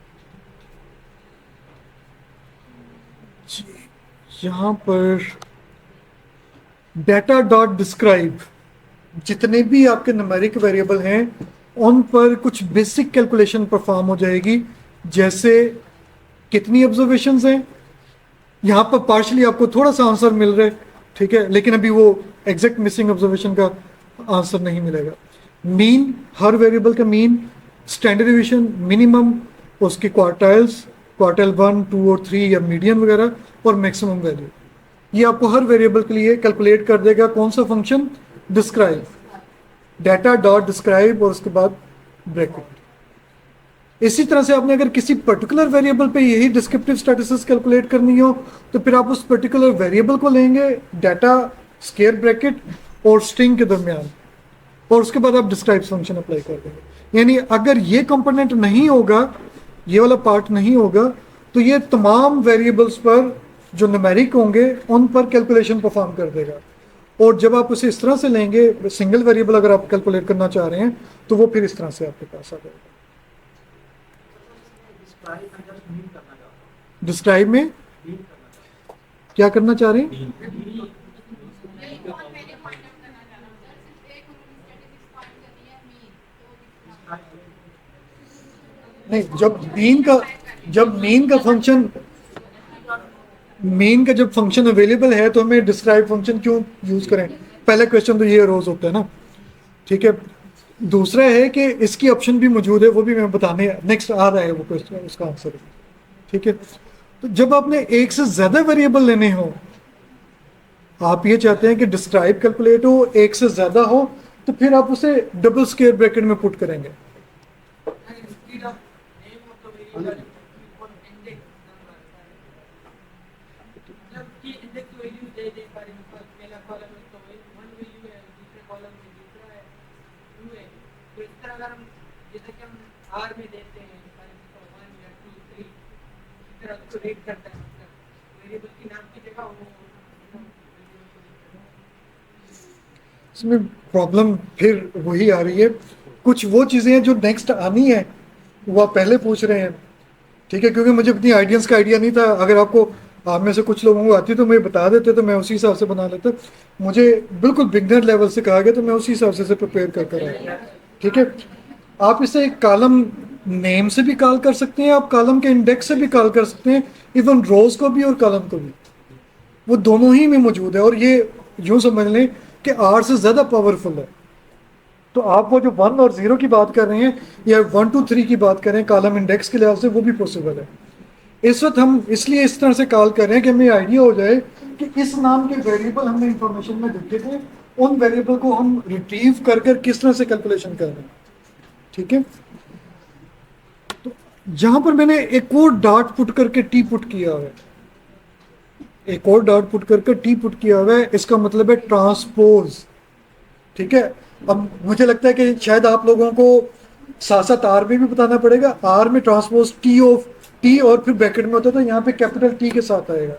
जी। यहाँ पर डाटा डॉट डिस्क्राइब, जितने भी आपके न्यूमेरिक वेरिएबल हैं उन पर कुछ बेसिक कैलकुलेशन परफॉर्म हो जाएगी। जैसे कितनी ऑब्जर्वेशंस हैं, यहाँ पर पार्शली आपको थोड़ा सा आंसर मिल रहा है, ठीक है, लेकिन अभी वो एग्जैक्ट मिसिंग ऑब्जर्वेशन का आंसर नहीं मिलेगा। मीन, हर वेरिएबल का मीन, स्टैंडर्ड डिवीजन, मिनिमम, उसके क्वार्टाइल्स, क्वार्टाइल 1, 2 और 3 या मीडियन वगैरह, और मैक्सिमम वैल्यू। ये आपको हर वेरिएबल के लिए कैलकुलेट कर देगा कौन सा function, describe, data dot describe और उसके बाद ब्रैकेट। इसी तरह से आपने अगर किसी पर्टिकुलर वेरिएबल पे यही डिस्क्रिप्टिव स्टैटिस्टिक्स कैलकुलेट करनी हो तो फिर आप उस पर्टिकुलर वेरिएबल को लेंगे, डाटा स्क्वायर ब्रैकेट और स्ट्रिंग के दरमियान, और उसके बाद आप डिस्क्राइब फंक्शन अप्लाई कर देंगे। यानी अगर ये कंपोनेंट नहीं होगा, ये वाला पार्ट नहीं होगा, तो ये तमाम वेरिएबल्स पर जो न्यूमेरिक होंगे उन पर कैलकुलेशन परफॉर्म कर देगा। और जब आप उसे इस तरह से लेंगे, सिंगल वेरिएबल अगर आप कैलकुलेट करना चाह रहे हैं तो वो फिर इस तरह से आपके पास आ जाएगा। डिस्क्राइब में क्या करना चाह रहे हैं? नहीं, जब मेन का फंक्शन, मेन का जब फंक्शन अवेलेबल है तो हमें डिस्क्राइब फंक्शन क्यों यूज करें? पहला क्वेश्चन तो ये रोज होता है ना, ठीक है। दूसरा है कि इसकी ऑप्शन भी मौजूद है, वो भी मैं बताने नेक्स्ट आ रहा है वो क्वेश्चन, उसका आंसर, ठीक है। तो जब आपने एक से ज्यादा वेरिएबल लेने हो, आप ये चाहते हैं कि डिस्क्राइब कैलकुलेट हो, एक से ज्यादा हो, तो फिर आप उसे डबल स्क्वायर ब्रैकेट में पुट करेंगे। इसमें प्रॉब्लम फिर वही आ रही है, कुछ वो चीज़ें हैं जो नेक्स्ट आनी है वो आप पहले पूछ रहे हैं, ठीक है, क्योंकि मुझे अपनी आइडियंस का आइडिया नहीं था। अगर आपको आप में से कुछ लोगों को आती तो मुझे बता देते तो मैं उसी हिसाब से बना लेता। मुझे बिल्कुल बिगनर लेवल से कहा गया तो मैं उसी हिसाब से प्रिपेयर कर आया, ठीक है। आप इसे एक कॉलम नेम से भी कॉल कर सकते हैं, आप कॉलम के इंडेक्स से भी कॉल कर सकते हैं, इवन रोज को भी और कॉलम को भी, वो दोनों ही में मौजूद है। और ये यूं समझ लें कि आर से ज़्यादा पावरफुल है। तो आप वो जो 1 और 0 की बात कर रहे हैं या 1 2 3 की बात करें कॉलम इंडेक्स के लिहाज से, वो भी पॉसिबल है। इस वक्त हम इसलिए इस तरह से कॉल कर रहे हैं कि हमें आइडिया हो जाए कि इस नाम के वेरिएबल हमने इंफॉर्मेशन में देखे थे, उन वेरिएबल को हम रिट्रीव कर कर किस तरह से कैलकुलेशन कर रहे हैं, ठीक है। तो जहां पर मैंने एक और डॉट पुट करके टी पुट किया हुआ है, एक और डॉट पुट करके टी पुट किया हुआ है, इसका मतलब है ट्रांसपोज, ठीक है। अब मुझे लगता है कि शायद आप लोगों को साथ साथ आर में भी बताना पड़ेगा। आर में ट्रांसपोज टी ऑफ टी और फिर ब्रैकेट में होता है, तो यहाँ पे कैपिटल टी के साथ आएगा,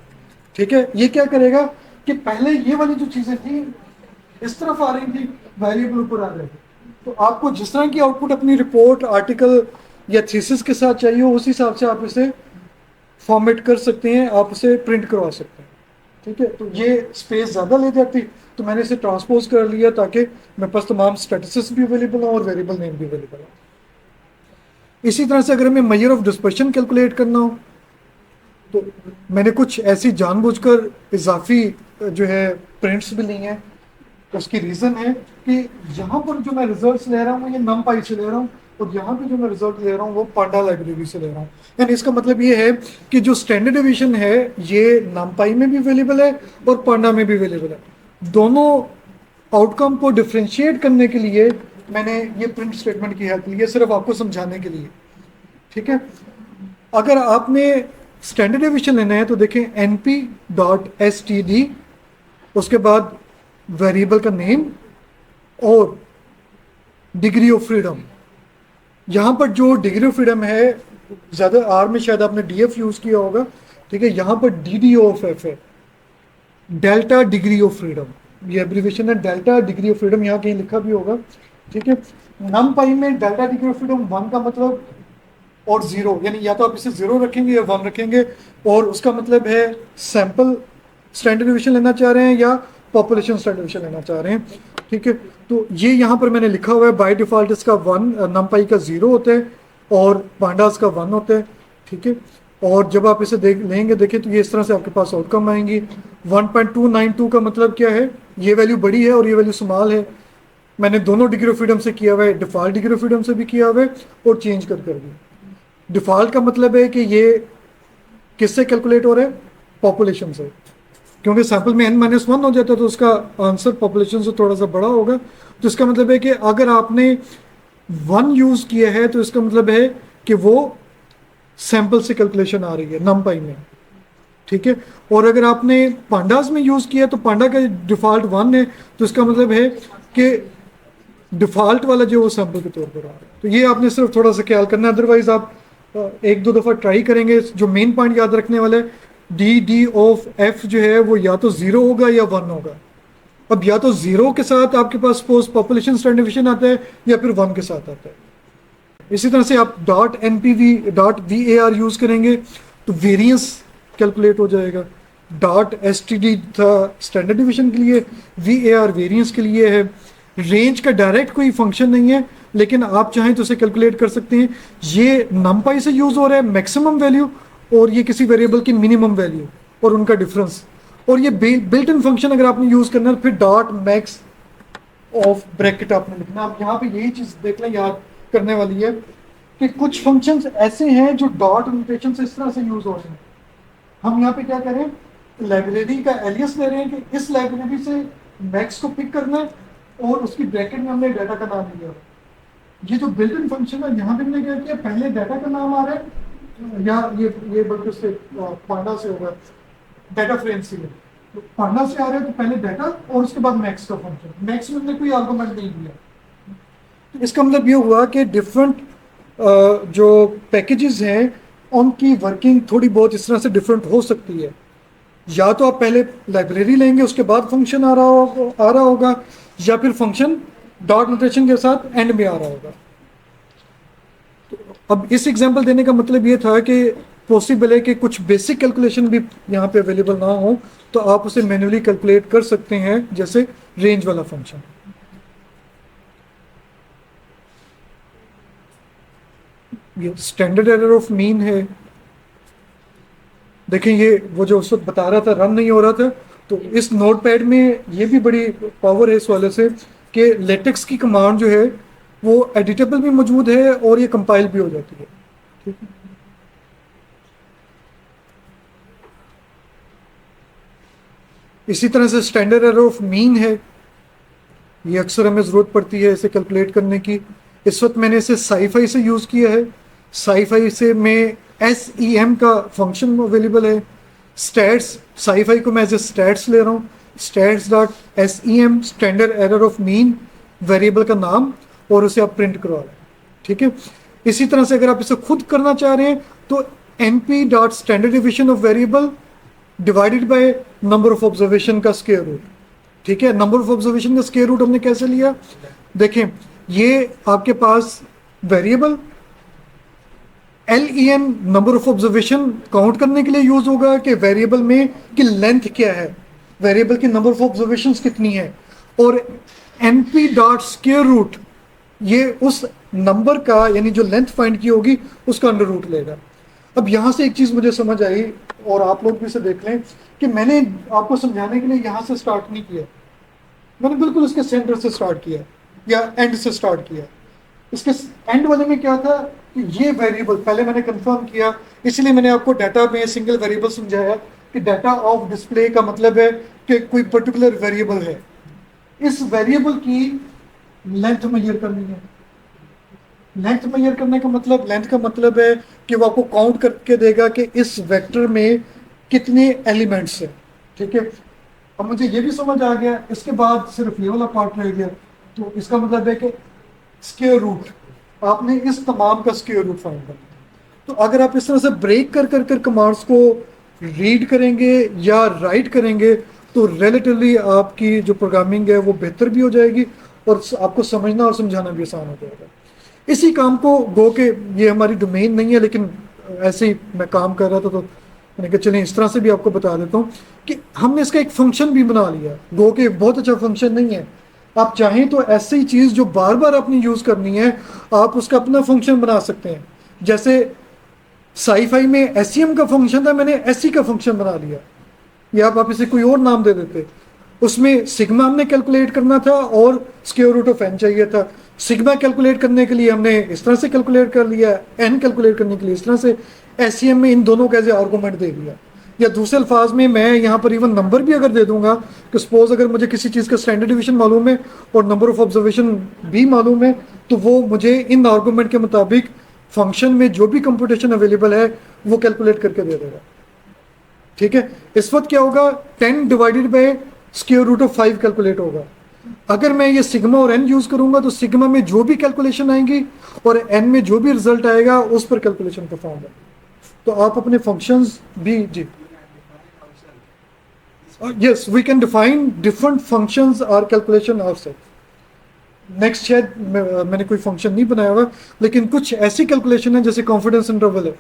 ठीक है। ये क्या करेगा कि पहले ये वाली जो चीजें थी इस तरफ आ रही थी, वेरिएबल ऊपर आ रहे थे, तो आपको जिस तरह की आउटपुट अपनी रिपोर्ट, आर्टिकल या थीसिस के साथ चाहिए हो, उस हिसाब से आप इसे फॉर्मेट कर सकते हैं, आप उसे प्रिंट करवा सकते हैं। ठीक है, तो ये स्पेस ज़्यादा ले जाती, तो मैंने इसे ट्रांसपोज कर लिया ताकि मेरे पास तमाम स्टैटिस्टिक्स भी अवेलेबल हो और वेरिएबल नेम भी अवेलेबल हो। इसी तरह से अगर हमें मेजर ऑफ डिस्पर्शन कैलकुलेट करना हो तो मैंने कुछ ऐसी जानबूझकर इजाफी जो है प्रिंट्स भी ली हैं। उसकी रीज़न है कि यहाँ पर जो मैं रिजल्ट्स ले रहा हूँ ये नमपाई से ले रहा हूँ, और यहाँ पे जो मैं रिजल्ट ले रहा हूँ वो पांडा लाइब्रेरी से ले रहा हूँ। यानी इसका मतलब ये है कि जो स्टैंडर्ड डिवीजन है ये नमपाई में भी अवेलेबल है और पांडा में भी अवेलेबल है। दोनों आउटकम को डिफ्रेंशिएट करने के लिए मैंने ये प्रिंट स्टेटमेंट की हेल्प ली है, सिर्फ आपको समझाने के लिए। ठीक है, अगर आपने स्टैंडर्ड डिवीजन लेना है तो देखें np.std, उसके बाद वेरिएबल का नेम और डिग्री ऑफ फ्रीडम। यहाँ पर जो डिग्री ऑफ फ्रीडम है, ज़्यादा आर में शायद आपने डीएफ यूज़ किया होगा, ठीक है, यहाँ पर डी ऑफ एफ है, डेल्टा डिग्री ऑफ फ्रीडम, ये एब्रीविएशन है डेल्टा डिग्री ऑफ फ्रीडम, यहाँ कहीं लिखा भी होगा। ठीक है, नमपाई में डेल्टा डिग्री ऑफ फ्रीडम 1 का मतलब और 0, यानी या तो आप इसे 0 रखेंगे या 1 रखेंगे, और उसका मतलब है सैंपल स्टैंडर्ड डिवीजन लेना चाह रहे हैं या पॉपुलेशन स्टैंडर्ड डिवीजन लेना चाह रहे हैं। ठीक है, तो ये यहाँ पर मैंने लिखा हुआ है बाय डिफॉल्ट इसका 1, नमपाई का 0 होता है और पांडास का 1 होता है। ठीक है, और जब आप इसे लेंगे देखें तो ये इस तरह से आपके पास आउटकम आएंगी। 1.292 का मतलब क्या है, ये वैल्यू बड़ी है और ये वैल्यू स्मॉल है। मैंने दोनों डिग्री ऑफ फ्रीडम से किया हुआ है, डिफॉल्ट डिग्री ऑफ फ्रीडम से भी किया हुआ है और चेंज कर भी। डिफॉल्ट का मतलब है कि ये किससे कैलकुलेट हो रहा है, पॉपुलेशन से, क्योंकि सैंपल में n-1 हो जाता है तो उसका आंसर पॉपुलेशन से थोड़ा सा बड़ा होगा। तो इसका मतलब है कि अगर आपने 1 यूज़ किया है तो इसका मतलब है कि वो सैंपल से कैलकुलेशन आ रही है नमपाई में। ठीक है, और अगर आपने पांडास में यूज़ किया तो पांडा का डिफ़ॉल्ट 1 है, तो इसका मतलब है कि डिफ़ॉल्ट वाला जो वो सैंपल के तौर पर आ रहा है। तो ये आपने सिर्फ थोड़ा सा ख्याल करना है, अदरवाइज आप एक दो दफ़ा ट्राई करेंगे। जो मेन पॉइंट याद रखने वाला है, डी ऑफ एफ जो है वो या तो 0 होगा या 1 होगा। अब या तो 0 के साथ आपके पास सपोज पॉपुलेशन स्टैंडर्ड डिवीजन आता है या फिर 1 के साथ आता है। इसी तरह से आप .npv.var यूज़ करेंगे तो वेरिएंस कैलकुलेट हो जाएगा। .std था स्टैंडर्ड डिवीजन के लिए, var वेरिएंस के लिए है। रेंज का डायरेक्ट कोई फंक्शन नहीं है, लेकिन आप चाहें तो उसे कैलकुलेट कर सकते हैं। ये नमपाई से यूज़ हो रहा है मैक्सिमम वैल्यू, और ये किसी वेरिएबल की मिनिमम वैल्यू और उनका डिफरेंस। और ये बिल्ट इन फंक्शन अगर आपने यूज़ करना है फिर डॉट मैक्स ऑफ ब्रैकेट आपने लिखना। आप यहाँ पे यही चीज़ देख लें, याद करने वाली है कि कुछ फंक्शंस ऐसे हैं जो डॉट नोटेशन से इस तरह से यूज़ हो रहे हैं। हम यहाँ पे क्या करें, लाइब्रेरी का एलियस ले रहे हैं कि इस लाइब्रेरी से मैक्स को पिक करना है और उसकी ब्रैकेट में हमने डाटा का नाम लिया। ये जो बिल्ट इन फंक्शन है यहाँ पे हमने क्या किया, पहले डाटा का नाम आ रहा है, या ये बल्कि उससे पांडा से होगा, डाटा फ्रेम से तो पांडा से आ रहा है तो पहले डाटा और उसके बाद मैक्स का फंक्शन। मैक्स में हमने कोई आर्गुमेंट नहीं दिया। तो इसका मतलब ये हुआ कि डिफरेंट जो पैकेजेस हैं उनकी वर्किंग थोड़ी बहुत इस तरह से डिफरेंट हो सकती है। या तो आप पहले लाइब्रेरी लेंगे उसके बाद फंक्शन आ रहा होगा, या फिर फंक्शन डॉट नोटेशन के साथ एंड में आ रहा होगा। अब इस एग्जांपल देने का मतलब ये था कि पॉसिबल है कि कुछ बेसिक कैलकुलेशन भी यहाँ पे अवेलेबल ना हो, तो आप उसे मैन्युअली कैलकुलेट कर सकते हैं, जैसे रेंज वाला फंक्शन। ये स्टैंडर्ड एरर ऑफ मीन है। देखें ये वो जो उस वक्त बता रहा था रन नहीं हो रहा था, तो इस नोटपैड में ये भी बड़ी पावर है इस वाले से कि लेटेक्स की कमांड जो है वो एडिटेबल भी मौजूद है और ये कंपाइल भी हो जाती है। ठीक है, इसी तरह से स्टैंडर्ड एरर ऑफ मीन है, ये अक्सर हमें ज़रूरत पड़ती है इसे कैलकुलेट करने की। इस वक्त मैंने इसे साईफाई से यूज़ किया है। साईफाई से में SEM का फंक्शन अवेलेबल है। स्टैट्स, साईफाई को मैं एज ए स्टैट्स ले रहा हूँ, stats.sem standard error of mean, variable का नाम, और उसे आप प्रिंट करवा रहे हैं। ठीक है, इसी तरह से अगर आप इसे खुद करना चाह रहे हैं तो np.standard deviation of variable divided by number of observation का स्क्वायर रूट। ठीक है, नंबर ऑफ ऑब्जर्वेशन का स्क्वायर रूट हमने कैसे लिया, देखें ये आपके पास variable LEN number of observation count करने के लिए यूज होगा कि वेरिएबल में कि लेंथ क्या है, वेरिएबल की नंबर ऑफ ऑब्जर्वेशंस कितनी है, और NP डॉट स्क्वायर रूट ये उस नंबर का यानी जो लेंथ फाइंड की होगी उसका अंडर रूट लेगा। अब यहाँ से एक चीज़ मुझे समझ आई और आप लोग भी इसे देख लें कि मैंने आपको समझाने के लिए यहाँ से स्टार्ट नहीं किया, मैंने बिल्कुल इसके सेंटर से स्टार्ट किया या एंड से स्टार्ट किया। इसके एंड वाले में क्या था कि ये वेरिएबल पहले मैंने कंफर्म किया, इसलिए मैंने आपको डाटा में सिंगल वेरिएबल समझाया कि डाटा ऑफ डिस्प्ले का मतलब है कि कोई पर्टिकुलर वेरिएबल है, इस वेरिएबल की लेंथ मेजर करनी है। लेंथ मेजर करने का मतलब, लेंथ का मतलब है कि वो आपको काउंट करके देगा कि इस वेक्टर में कितने एलिमेंट्स हैं। ठीक है, अब मुझे ये भी समझ आ गया, इसके बाद सिर्फ ये वाला पार्ट रह गया। तो इसका मतलब है कि स्क्वायर रूट, आपने इस तमाम का स्क्वायर रूट फाइंड करना है। तो अगर आप इस तरह से ब्रेक कर कर कर कमांड्स को रीड करेंगे या राइट करेंगे तो रिलेटिवली आपकी जो प्रोग्रामिंग है वो बेहतर भी हो जाएगी और आपको समझना और समझाना भी आसान हो जाएगा। इसी काम को गो के, ये हमारी डोमेन नहीं है लेकिन ऐसे ही मैं काम कर रहा था तो मैंने कहा चलिए इस तरह से भी आपको बता देता हूँ कि हमने इसका एक फंक्शन भी बना लिया। गो के बहुत अच्छा फंक्शन नहीं है, आप चाहें तो ऐसी चीज़ जो बार बार आपने यूज़ करनी है आप उसका अपना फंक्शन बना सकते हैं। जैसे साईफाई में SCM का फंक्शन था, मैंने SC का फंक्शन बना लिया, या आप इसे कोई और नाम दे देते। उसमें सिग्मा हमने कैलकुलेट करना था और स्क्वायर रूट ऑफ n चाहिए था। सिग्मा कैलकुलेट करने के लिए हमने इस तरह से कैलकुलेट कर लिया, n कैलकुलेट करने के लिए इस तरह से। SCM में इन दोनों का एज आर्गूमेंट दे दिया। या दूसरे अल्फाज में मैं यहाँ पर इवन नंबर भी अगर दे दूंगा कि सपोज अगर मुझे किसी चीज़ का स्टैंडर्ड डिवीजन मालूम है और नंबर ऑफ ऑब्जर्वेशन भी मालूम है तो वो मुझे इन आर्गूमेंट के मुताबिक फंक्शन में जो भी कंप्यूटेशन अवेलेबल है वो कैलकुलेट करके दे देगा। ठीक है, इस वक्त क्या होगा, 10 divided by square root of 5 calculate होगा। अगर मैं ये सिग्मा और n यूज करूंगा तो सिग्मा में जो भी कैलकुलेशन आएंगी और n में जो भी रिजल्ट आएगा उस पर कैलकुलेशन परफॉर्म है। तो आप अपने फंक्शंस भी जी yes, we can define different functions or calculation ourselves. Next शायद मैंने कोई फंक्शन नहीं बनाया हुआ लेकिन कुछ ऐसी कैलकुलेशन है जैसे कॉन्फिडेंस इंटरवल है,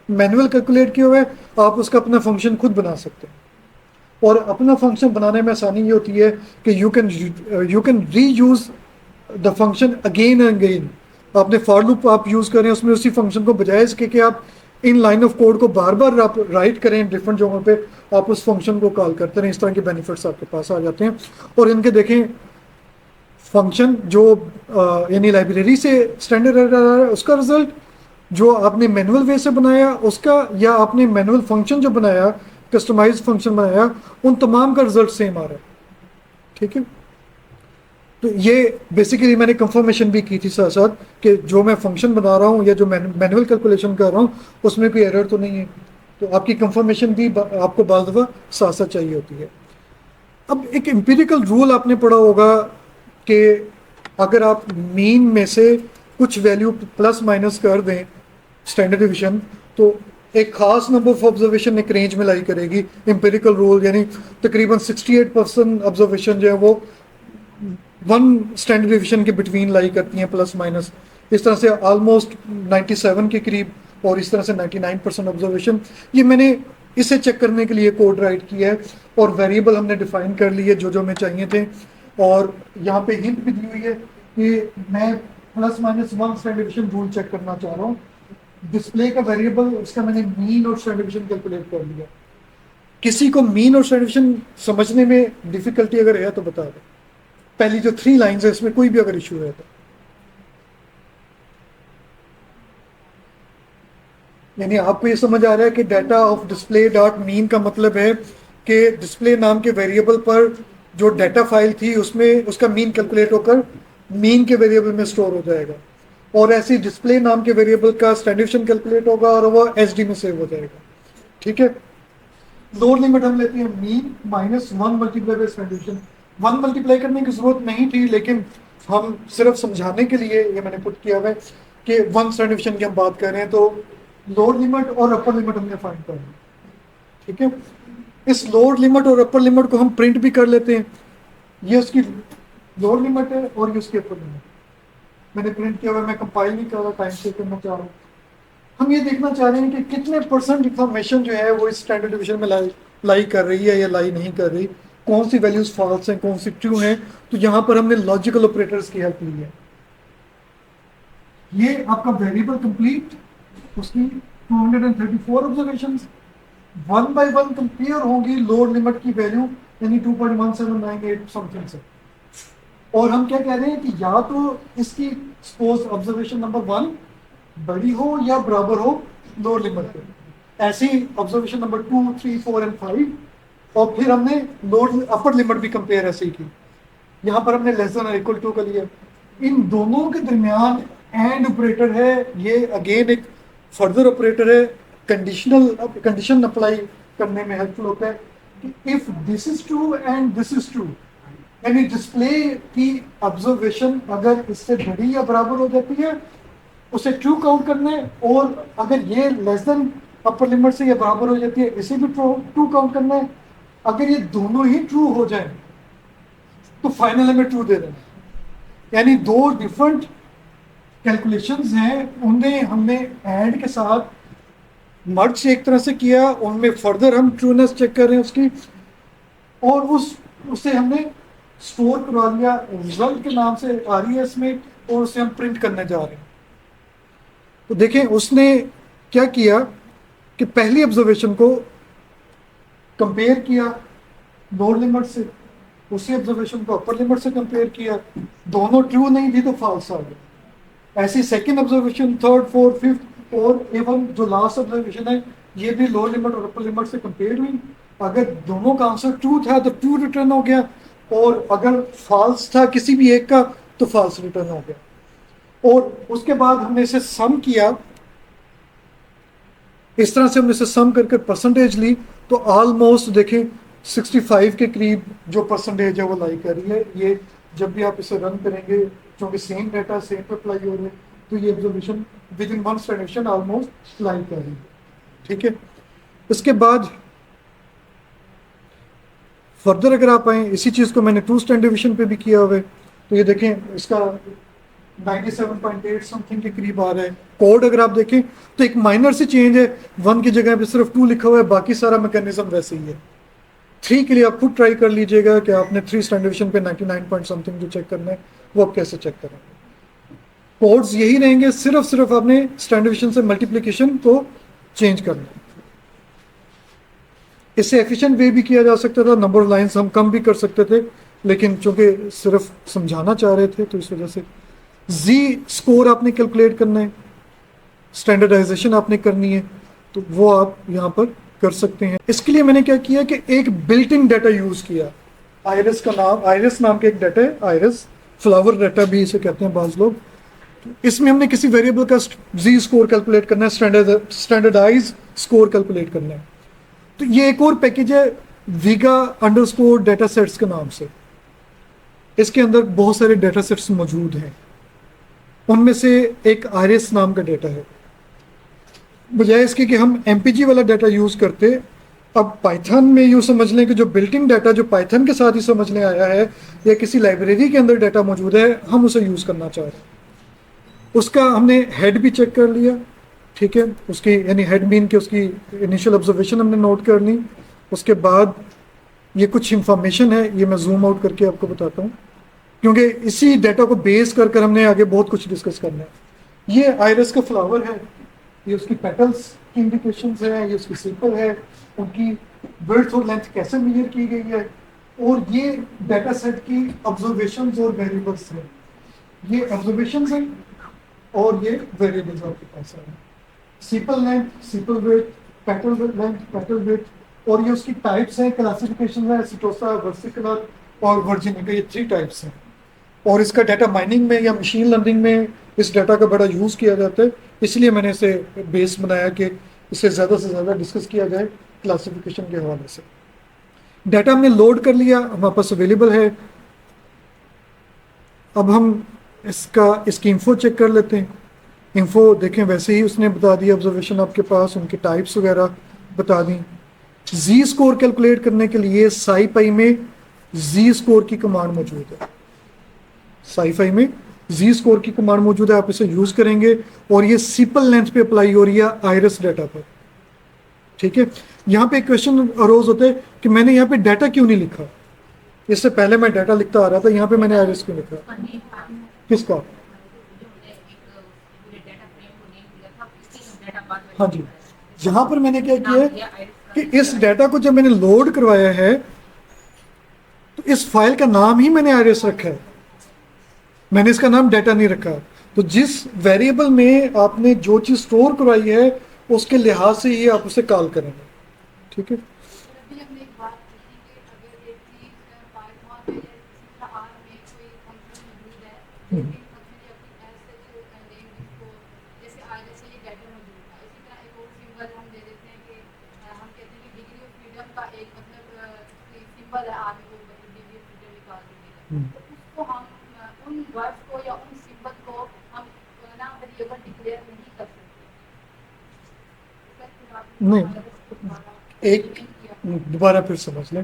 मैनुअल कैलकुलेट किया हुआ है, आप उसका अपना फंक्शन खुद बना सकते हैं। और अपना फंक्शन बनाने में आसानी ये होती है कि यू कैन री use the function again and again. आपने फॉर लूप आप यूज करें उसमें उसी फंक्शन को, बजाय इसके कि आप इन लाइन ऑफ कोड को बार बार आप राइट करें डिफरेंट जगहों पे, आप उस फंक्शन को कॉल करते रहें। इस तरह के बेनिफिट्स आपके पास आ जाते हैं। और इनके देखें फंक्शन जो यानी लाइब्रेरी से स्टैंडर्ड आ रहा है उसका रिजल्ट, जो आपने मैनुअल वे से बनाया उसका, या आपने मैनुअल फंक्शन जो बनाया, कस्टमाइज फंक्शन बनाया, उन तमाम का रिजल्ट सेम आ रहा है। ठीक है, तो ये बेसिकली मैंने कंफर्मेशन भी की थी साथ साथ कि जो मैं फंक्शन बना रहा हूँ या जो मैनुअल कैलकुलेशन कर रहा हूँ उसमें कोई एरर तो नहीं है। तो आपकी कंफर्मेशन भी आपको बार दफ़ा साथ साथ चाहिए होती है। अब एक एम्पिरिकल रूल आपने पढ़ा होगा कि अगर आप मीन में से कुछ वैल्यू प्लस माइनस कर दें स्टैंडर्ड डिवीजन तो एक खास नंबर ऑफ ऑब्जर्वेशन एक रेंज में लाई करेगी। एम्पिरिकल रूल यानी तकरीबन 68% ऑब्जर्वेशन जो है वो 1 स्टैंडर्ड डिवीजन के बिटवीन लाई करती हैं प्लस माइनस। इस तरह से ऑलमोस्ट 97 के करीब और इस तरह से 99% ऑब्जर्वेशन। ये मैंने इसे चेक करने के लिए कोड राइट किया है और वेरिएबल हमने डिफाइन कर लिए जो जो हमें चाहिए थे। और यहाँ पे हिंट भी दी हुई है कि मैं plus minus 1 standard division rule check करना चाह रहा हूँ। डिस्प्ले का वेरिएबल उसका मैंने मीन और स्टैंडर्ड डिवीजन कैलकुलेट कर लिया। किसी को मीन और स्टैंडर्ड डिवीजन समझने में डिफिकल्टी अगर है तो बता दो। पहली जो 3 लाइंस है इसमें कोई भी अगर इशू है तो, यानी आपको ये समझ आ रहा है कि data of display dot mean का मतलब है कि डिस्प्ले नाम के वेरिएबल पर जो डाटा फाइल थी उसमें उसका मीन कैलकुलेट होकर मीन के वेरिएबल में स्टोर हो जाएगा, और ऐसी डिस्प्ले नाम के वेरिएबल का स्टैंडर्ड डिवीजन कैलकुलेट होगा और वो SD में सेव हो जाएगा। ठीक है, लोअर लिमिट हम लेते हैं mean minus 1 multiply by standard division. 1 multiply करने की जरूरत नहीं थी लेकिन हम सिर्फ समझाने के लिए ये मैंने पुट किया हुआ है कि 1 स्टैंडर्ड डिवीजन की हम बात कर रहे हैं तो लोअर लिमिट और अपर लिमिट हमने फाइंड करना है। ठीक है, इस लोअर लिमिट और अपर लिमिट को हम प्रिंट भी कर लेते हैं। ये उसकी लोअर लिमिट है और ये उसकी अपर लिमिट। मैंने प्रिंट किया हुआ, मैं कंपाइल नहीं कर रहा, टाइम सेव करना चाह रहा हूँ। हम ये देखना चाह रहे हैं कि कितने परसेंट इंफॉर्मेशन जो है वो इस स्टैंडर्ड डिवीजन में लाई कर रही है या लाई नहीं कर रही, कौन सी वैल्यूज फॉल्स हैं, कौन सी ट्रू हैं। तो यहाँ पर हमने लॉजिकल ऑपरेटर्स की हेल्प ली है। ये आपका वेरिएबल कंप्लीट, उसकी 234 ऑब्जर्वेशंस 1 by 1 कंपेयर होंगी लोअर लिमिट की वैल्यू यानी 2.1798 समथिंग से। और हम क्या कह रहे हैं कि या तो इसकी सपोज ऑब्जर्वेशन नंबर 1 बड़ी हो या बराबर हो लोअर लिमिट पे, ऐसी ऑब्जर्वेशन नंबर 2, 3, 4 एंड 5, और फिर हमने लोअर अपर लिमिट भी कंपेयर ऐसे ही की। यहाँ पर हमने लेस देन और इक्वल टू का लिया। इन दोनों के दरमियान एंड ऑपरेटर है, ये अगेन एक फर्दर ऑपरेटर है, कंडीशन अप्लाई करने में हेल्पफुल होता है कि if this is true and this is true, यानी डिस्प्ले की ऑब्जर्वेशन अगर इससे बड़ी या बराबर हो जाती है उसे ट्रू काउंट करना है, और अगर ये लेस देन अपर लिमिट से या बराबर हो जाती है इसे भी ट्रू काउंट करना है। अगर ये दोनों ही ट्रू हो जाए तो फाइनल हमें ट्रू दे देना। यानी दो डिफरेंट कैलकुलेशंस हैं, उन्हें हमने ऐड के साथ मर्ज एक तरह से किया, उनमें फर्दर हम ट्रूनेस चेक कर रहे हैं उसकी, और उसे हमने स्टोर करवा लिया रिजल्ट के नाम से RES में, और उसे हम प्रिंट करने जा रहे हैं। तो देखें उसने क्या किया कि पहली ऑब्जर्वेशन को कंपेयर किया लोअर लिमिट से, उसी ऑब्जर्वेशन को अपर लिमिट से कंपेयर किया, दोनों ट्रू नहीं थी तो फॉल्स आ गया। ऐसी second observation, third, fourth, fifth, और एवं जो लास्ट ऑब्जर्वेशन है ये भी लोअर लिमिट और अपर लिमिट से कंपेयर हुई। अगर दोनों का आंसर ट्रू था तो ट्रू रिटर्न हो गया, और अगर फॉल्स था किसी भी एक का तो फॉल्स रिटर्न हो गया। और उसके बाद हमने इसे सम किया, इस तरह से हमने इसे सम करके परसेंटेज ली, तो ऑलमोस्ट देखें 65 के करीब जो परसेंटेज है वो लाई कर रही है। ये जब भी आप इसे रन करेंगे, क्योंकि सेम डाटा सेम पे अप्लाई हो रहे हैं, तो ये observation within one standard almost lie कर रही है। ठीक है, इसके बाद फर्दर अगर आप आए, इसी चीज़ को मैंने 2 स्टैंडर्ड डिवीजन पे भी किया हुआ है, तो ये देखें इसका 97.8 समथिंग के करीब आ रहा है। कोड अगर आप देखें तो एक माइनर सी चेंज है, 1 की जगह पे सिर्फ 2 लिखा हुआ है, बाकी सारा मैकेनिज्म वैसे ही है। 3 के लिए आप खुद ट्राई कर लीजिएगा कि आपने 3 स्टैंडर्ड डिवीजन पे 99 पॉइंट समथिंग जो चेक करना है वो आप कैसे चेक करेंगे। कोड्स यही रहेंगे, सिर्फ आपने स्टैंडर्ड डिवीजन से मल्टीप्लिकेशन को चेंज करना है। इससे एफिशिएंट वे भी किया जा सकता था, नंबर ऑफ लाइंस हम कम भी कर सकते थे, लेकिन चूंकि सिर्फ समझाना चाह रहे थे तो इस वजह से जी स्कोर आपने कैलकुलेट करना है, स्टैंडर्डाइजेशन आपने करनी है, तो वो आप यहाँ पर कर सकते हैं। इसके लिए मैंने क्या किया कि एक बिल्ट इन डाटा यूज किया। आयरस का नाम, आयरस नाम का एक डाटा है, आयरस फ्लावर डाटा भी इसे कहते हैं बाज लोग। इसमें हमने किसी वेरिएबल का जी स्कोर कैलकुलेट करना है, स्टैंडर्डाइज स्कोर कैलकुलेट करना है। तो ये एक और पैकेज है विगा अंडरस्कोर डाटा सेट्स के नाम से। इसके अंदर बहुत सारे डाटा सेट्स मौजूद हैं, उनमें से एक आयरस नाम का डाटा है। बजाय इसके कि हम MPG वाला डाटा यूज करते, अब पाइथन में यूँ समझ लें कि जो बिल्ट इन डाटा जो पाइथन के साथ ही समझने आया है या किसी लाइब्रेरी के अंदर डाटा मौजूद है, हम उसे यूज करना चाह रहे हैं। उसका हमने हेड भी चेक कर लिया, ठीक है, उसकी यानी हेड मीन के उसकी इनिशियल ऑब्जर्वेशन हमने नोट कर ली। उसके बाद ये कुछ इंफॉर्मेशन है, ये मैं जूम आउट करके आपको बताता हूँ, क्योंकि इसी डाटा को बेस कर कर हमने आगे बहुत कुछ डिस्कस करना है। ये आयरस का फ्लावर है, ये उसकी पेटल्स की इंडिकेशंस है, ये उसकी सिंपल है, उनकी विड्थ और लेंथ कैसे मेजर की गई है, और ये डाटा सेट की ऑब्जर्वेशंस और वेरिएबल्स हैं। ये ऑब्जर्वेशंस हैं और ये वेरिएबल्स आपके पास है। Simple length, simple width, petal length, petal width, और ये उसकी टाइप्स हैं, क्लासिफिकेशन है, सिटोसा, वर्सिकुलर और वर्जिनिका, ये 3 टाइप्स हैं। और इसका डाटा माइनिंग में या मशीन लर्निंग में इस डाटा का बड़ा यूज़ किया जाता है, इसलिए मैंने इसे बेस बनाया कि इसे ज़्यादा से ज़्यादा डिस्कस किया जाए क्लासिफिकेशन के हवाले से। डाटा हमने लोड कर लिया, हमारे पास अवेलेबल है। अब हम इसकी इंफो चेक कर लेते हैं। इंफो देखें, वैसे ही उसने बता दिया ऑब्जर्वेशन आपके पास, उनके टाइप्स वगैरह बता दी। जी स्कोर कैलकुलेट करने के लिए साईपाई में जी स्कोर की कमांड मौजूद है। साईपाई में जी स्कोर की कमांड मौजूद है, आप इसे यूज करेंगे और ये सिंपल लेंथ पे अप्लाई हो रही है आयरस डाटा पर। ठीक है, यहाँ पे एक क्वेश्चन अरोज होता है कि मैंने यहाँ पे डाटा क्यों नहीं लिखा, इससे पहले मैं डाटा लिखता आ रहा था, यहाँ पे मैंने आयरस क्यों लिखा, किसका? हाँ जी, यहाँ पर मैंने क्या किया है कि इस डाटा को जब मैंने लोड करवाया है तो इस फाइल का नाम ही मैंने आयरस रखा है, मैंने इसका नाम डाटा नहीं रखा। तो जिस वेरिएबल में आपने जो चीज स्टोर करवाई है उसके लिहाज से ही आप उसे कॉल करेंगे। ठीक है,
अभी हमने एक बात की कि अगर एक चीज पाइथन में या किसी का आर में कोई फंक्शन मौजूद है, लेकिन फंक्शन या अपनी एज सच नेम जिसको जैसे आगे से ये डाटा मौजूद था, इसी तरह एक और सिंबल हम दे देते हैं कि हम कहते हैं कि डिग्री ऑफ फ्रीडम का एक मतलब सिंबल है, आगे को मतलब डिग्री ऑफ फ्रीडम निकाल देंगे, तो उसको हम उन वर्ड्स को या उन सिंबल को हम ना वेरिएबल डिक्लेयर नहीं कर सकते।
नहीं, एक दोबारा फिर समझ लें,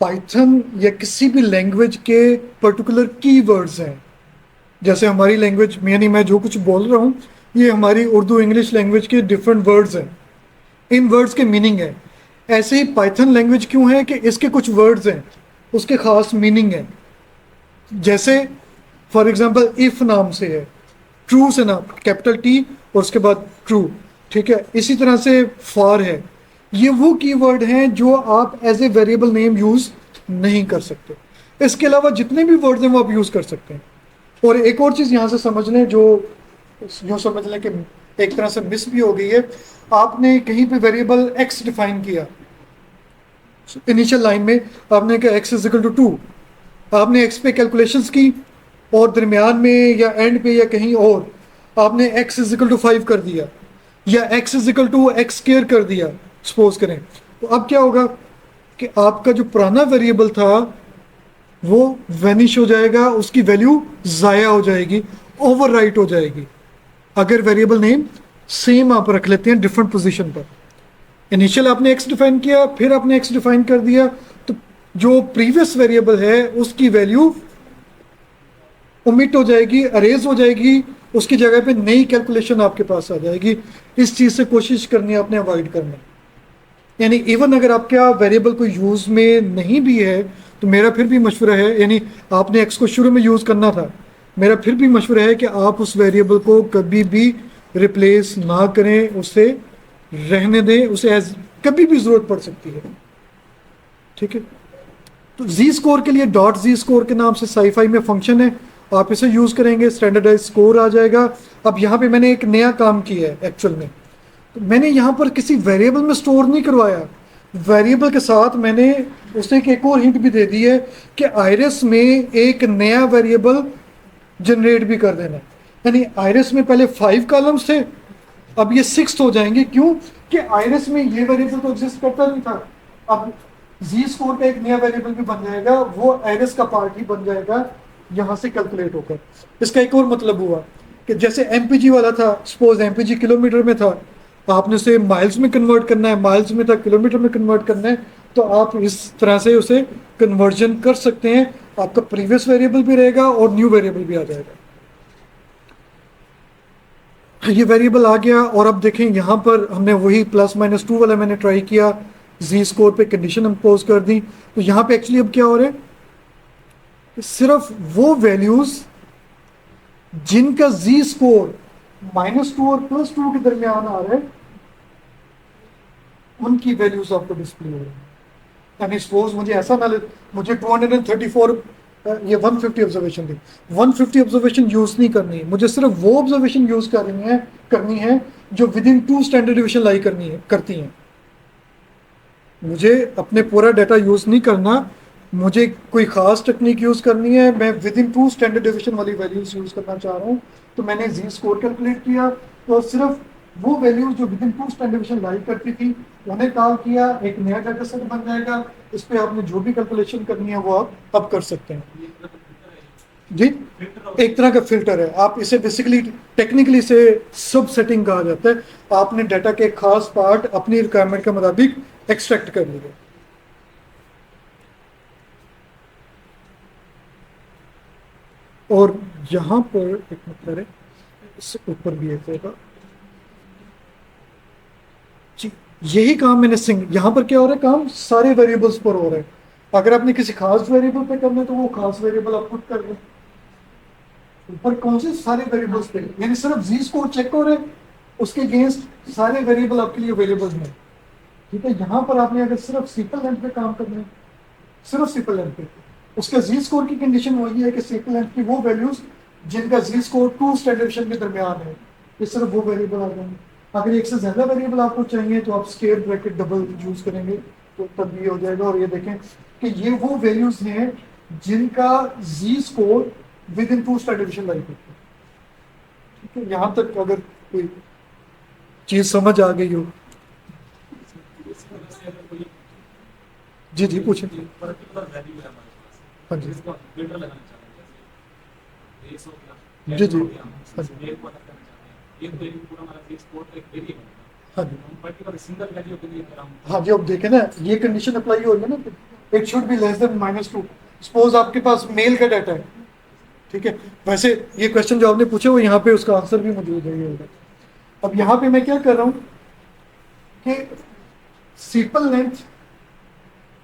पाइथन या किसी भी लैंग्वेज के पर्टिकुलर कीवर्ड्स हैं, जैसे हमारी लैंग्वेज में, यानी मैं जो कुछ बोल रहा हूँ ये हमारी उर्दू इंग्लिश लैंग्वेज के डिफरेंट वर्ड्स हैं, इन वर्ड्स के मीनिंग है। ऐसे ही पाइथन लैंग्वेज क्यों है कि इसके कुछ वर्ड्स हैं, उसके खास मीनिंग है। जैसे फॉर एग्जांपल इफ नाम से है, ट्रू से नाम, कैपिटल टी और उसके बाद ट्रू, ठीक है। इसी तरह से फॉर है, ये वो कीवर्ड हैं जो आप as a variable name use नहीं कर सकते। इसके अलावा जितने भी वर्ड्स हैं वो आप यूज कर सकते हैं। और एक और चीज यहां से समझ लें, जो समझ लें कि एक तरह से मिस भी हो गई है, आपने कहीं पे वेरिएबल एक्स डिफाइन किया इनिशियल लाइन में, आपने कहा एक्स इज इक्वल टू 2, आपने एक्स पे कैलकुलेशंस की और दरमियान में या एंड पे या कहीं और आपने एक्स इज इक्वल टू 5 कर दिया या X is equal to X square कर दिया सपोज करें, तो अब क्या होगा कि आपका जो पुराना वेरिएबल था वो वैनिश हो जाएगा, उसकी वैल्यू ज़ाया हो जाएगी, ओवरराइट हो जाएगी। अगर वेरिएबल नेम सेम आप रख लेते हैं डिफरेंट पोजीशन पर, इनिशियल आपने एक्स डिफाइन किया, फिर आपने एक्स डिफाइन कर दिया, तो जो प्रीवियस वेरिएबल है उसकी वैल्यू ओमिट हो जाएगी, अरेज हो जाएगी, उसकी जगह पे नई कैलकुलेशन आपके पास आ जाएगी। इस चीज़ से कोशिश करनी है आपने अवॉइड करना। यानी इवन अगर आपका वेरिएबल कोई यूज में नहीं भी है तो मेरा फिर भी मशवरा है, यानी आपने एक्स को शुरू में यूज करना था, मेरा फिर भी मशवरा है कि आप उस वेरिएबल को कभी भी रिप्लेस ना करें, उसे रहने दें, उसे एज कभी भी जरूरत पड़ सकती है। ठीक है, तो जी स्कोर के लिए डॉट जी स्कोर के नाम से साईफाई में फंक्शन है, आप इसे यूज करेंगे, स्टैंडर्डाइज स्कोर आ जाएगा। अब यहाँ पे मैंने एक नया काम किया है एक्चुअल में, तो मैंने यहाँ पर किसी वेरिएबल में स्टोर नहीं करवाया, वेरिएबल के साथ मैंने उसे एक और हिंट भी दे दी है कि आयरस में एक नया वेरिएबल जनरेट भी कर देना। यानी आयरस में पहले 5 कॉलम्स थे, अब ये 6 हो जाएंगे। क्यों कि आयरस में ये वेरिएबल तो एग्जिस्ट करता नहीं था, अब जी स्कोर का एक नया वेरिएबल भी बन जाएगा, वो आयरस का पार्ट ही बन जाएगा यहाँ से कैलकुलेट होकर। इसका एक और मतलब हुआ कि जैसे एमपीजी वाला था, सपोज एमपीजी किलोमीटर में था, आपने उसे माइल्स में कन्वर्ट करना है, माइल्स में था किलोमीटर में कन्वर्ट करना है, तो आप इस तरह से उसे कन्वर्जन कर सकते हैं। आपका प्रीवियस वेरिएबल भी रहेगा और न्यू वेरिएबल भी आ जाएगा। ये वेरिएबल आ गया और अब देखें यहाँ पर हमने वही +-2 वाला मैंने ट्राई किया, जी स्कोर पे कंडीशन इम्पोज कर दी, तो यहाँ पे एक्चुअली अब क्या हो रहा है, सिर्फ वो वैल्यूज जिनका जी स्कोर -2 और +2 के दरमियान आ रहा है उनकी वैल्यूज आपको डिस्प्ले हो रही है। यानी सपोज मुझे ऐसा ना, मुझे 234 ये 150 ऑब्जर्वेशन थी, 150 ऑब्जर्वेशन यूज नहीं करनी है, मुझे सिर्फ वो ऑब्जर्वेशन यूज करनी है जो विद इन 2 स्टैंडर्ड डिविएशन लाई करती हैं। मुझे अपने पूरा डाटा यूज नहीं करना, मुझे कोई खास टेक्निक यूज करनी है, मैं विद इन 2 स्टैंडर्ड डिविएशन वाली वैल्यूज यूज करना चाह रहा हूँ, तो मैंने जी स्कोर कैलकुलेट किया और सिर्फ वो वैल्यूज जो विद इन 2 स्टैंडर्ड डिविएशन लाई करती थी उन्हें कॉल किया, एक नया डाटा सेट बन जाएगा, इस पे आपने जो भी कैलकुलेशन करनी है वो आप अब कर सकते हैं। जी, एक तरह का फिल्टर है, आप इसे बेसिकली टेक्निकली इसे सब सेटिंग कहा जाता है। आपने डाटा के खास पार्ट अपनी रिक्वायरमेंट के मुताबिक एक्सट्रैक्ट कर लिए। और यहाँ पर एक मिनट, इससे ऊपर भी एक होगा जी। यही काम मैंने यहाँ पर क्या हो रहा है, काम सारे वेरिएबल्स पर हो रहा है। अगर आपने किसी खास वेरिएबल पे करना है तो वो खास वेरिएबल आप पुट कर लें। ऊपर कौन से सारे वेरिएबल्स पे, यानी सिर्फ जी स्कोर चेक हो रहे हैं, उसके अगेंस्ट सारे वेरिएबल आपके लिए अवेलेबल हैं। ठीक है, यहाँ पर आपने अगर सिर्फ सिंपल लेंथ पे काम करना है, सिर्फ सिंपल लेंथ पे, उसका जी स्कोर की कंडीशन वही है कि सिंपल लेंथ की वो वैल्यूज जिनका जी स्कोर 2 स्टैंडर्ड के दरमियान है, ये सिर्फ वो वेरिएबल आ जाएंगे। अगर एक से ज्यादा वेरिएबल आपको चाहिए तो आप स्क्वायर ब्रैकेट डबल यूज करेंगे तो तब ये हो जाएगा। और ये देखें कि ये वो वैल्यूज हैं जिनका Z score within 2 standard like होता है। ठीक है, यहाँ तक अगर कोई चीज समझ आ गई हो। जी जी पूछें। हाँ जी जी जी हाँ जी हाँ जी हाँ जी। अब देखें ना, ये कंडीशन अप्लाई हो रही है ना, it should be less than -2। Suppose आपके पास मेल का डाटा है, ठीक है, वैसे ये क्वेश्चन जो आपने पूछे वो यहाँ पे उसका आंसर भी मौजूद है, ये होगा। अब यहाँ पे मैं क्या कर रहा हूँ कि सिंपल लेंथ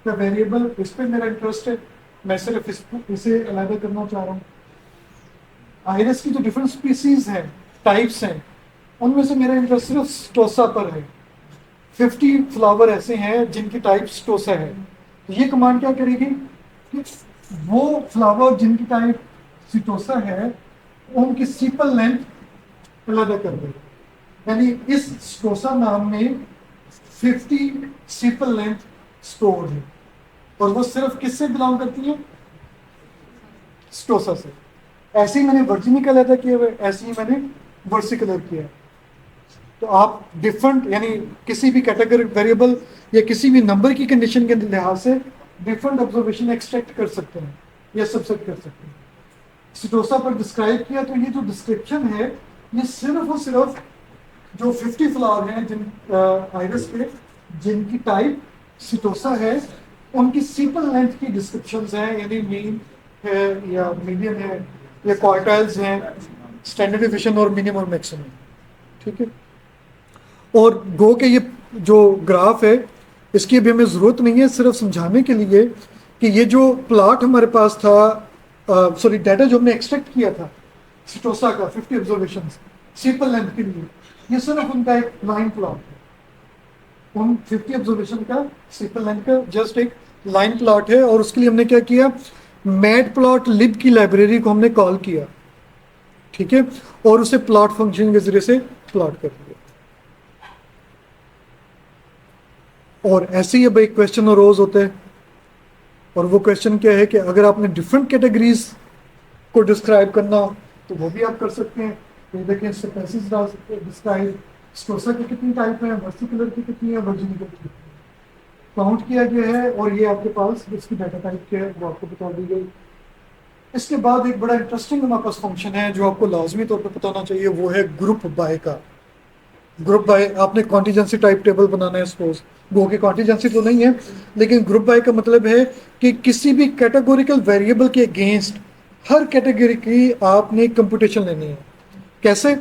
का वेरिएबल, इस पे मेरा इंटरेस्ट है, मैं सिर्फ इसे अलग करना चाह रहा हूँ। आइरिस की जो डिफरेंट स्पीसीज हैं, टाइप्स हैं, उनमें से मेरा इंटरेस्ट सिर्फ स्टोसा पर है। 50 फ्लावर ऐसे हैं जिनकी टाइप स्टोसा है। तो ये कमांड क्या करेगी कि वो फ्लावर जिनकी टाइप सिटोसा है उनकी सिंपल लेंथ अलग कर दे। यानी इस स्टोसा नाम में 50 सिंपल लेंथ स्टोर है, और वो सिर्फ किससे बिलोंग करती है, स्टोसा से। ऐसे ही मैंने वर्जिनिकल अदा किया हुआ है, ऐसे ही मैंने वर्सिकलर किया है। तो आप डिफरेंट, यानी किसी भी कैटेगरी वेरिएबल या किसी भी नंबर की कंडीशन के लिहाज से डिफरेंट ऑब्जर्वेशन एक्सट्रैक्ट कर सकते हैं या सबसेट कर सकते हैं। सिटोसा पर डिस्क्राइब किया, तो ये जो डिस्क्रिप्शन है ये सिर्फ और सिर्फ जो 50 फ्लावर हैं जिन आइरिस के जिनकी टाइप सिटोसा है उनकी सिंपल लेंथ की डिस्क्रिप्शंस हैं, यानी मीन है या मीडियन है या क्वार्टाइल्स हैं, स्टैंडर्ड डिवीजन और मिनिमम और मैक्सिमम। ठीक है, और गो के ये जो ग्राफ है इसकी अभी हमें ज़रूरत नहीं है, सिर्फ समझाने के लिए कि ये जो प्लॉट हमारे पास था, सॉरी डाटा जो हमने एक्सट्रैक्ट किया था सिटोसा का 50 ऑब्जर्वेशन सिंपल लेंथ के लिए, ये सिर्फ उनका एक लाइन प्लॉट है। उन 50 ऑब्जर्वेशन का सिंपल लेंथ का जस्ट एक लाइन प्लॉट है। और उसके लिए हमने क्या किया, मैट प्लॉट लिब की लाइब्रेरी को हमने कॉल किया, ठीक है, और उसे प्लॉट फंक्शन के जरिए से प्लॉट कर दिया। और ऐसे ही अब एक क्वेश्चन और रोज होता है, और वो क्वेश्चन क्या है कि अगर आपने डिफरेंट कैटेगरीज को डिस्क्राइब करना हो तो वो भी आप कर सकते हैं। तो देखिए डिस्क्राइब स्टोसा की कितनी टाइप है, वर्सिकुलर की कितनी है, वर्जिनिकल की कितनी है, काउंट किया गया है। और ये आपके पास इसकी डाटा टाइप क्या है वो आपको बता दी गई। इसके बाद एक बड़ा इंटरेस्टिंग हमारे पास फंक्शन है जो आपको लाजमी तौर पर पता होना चाहिए, वो है ग्रुप बाय का। ग्रुप बाय, आपने कॉन्टीजेंसी टाइप टेबल बनाना है, सपोज गो की कॉन्टीजेंसी तो नहीं है, लेकिन ग्रुप बाय का मतलब है कि किसी भी कैटेगोरिकल वेरिएबल के अगेंस्ट हर कैटेगरी की आपने कंप्यूटेशन लेनी है। कैसे,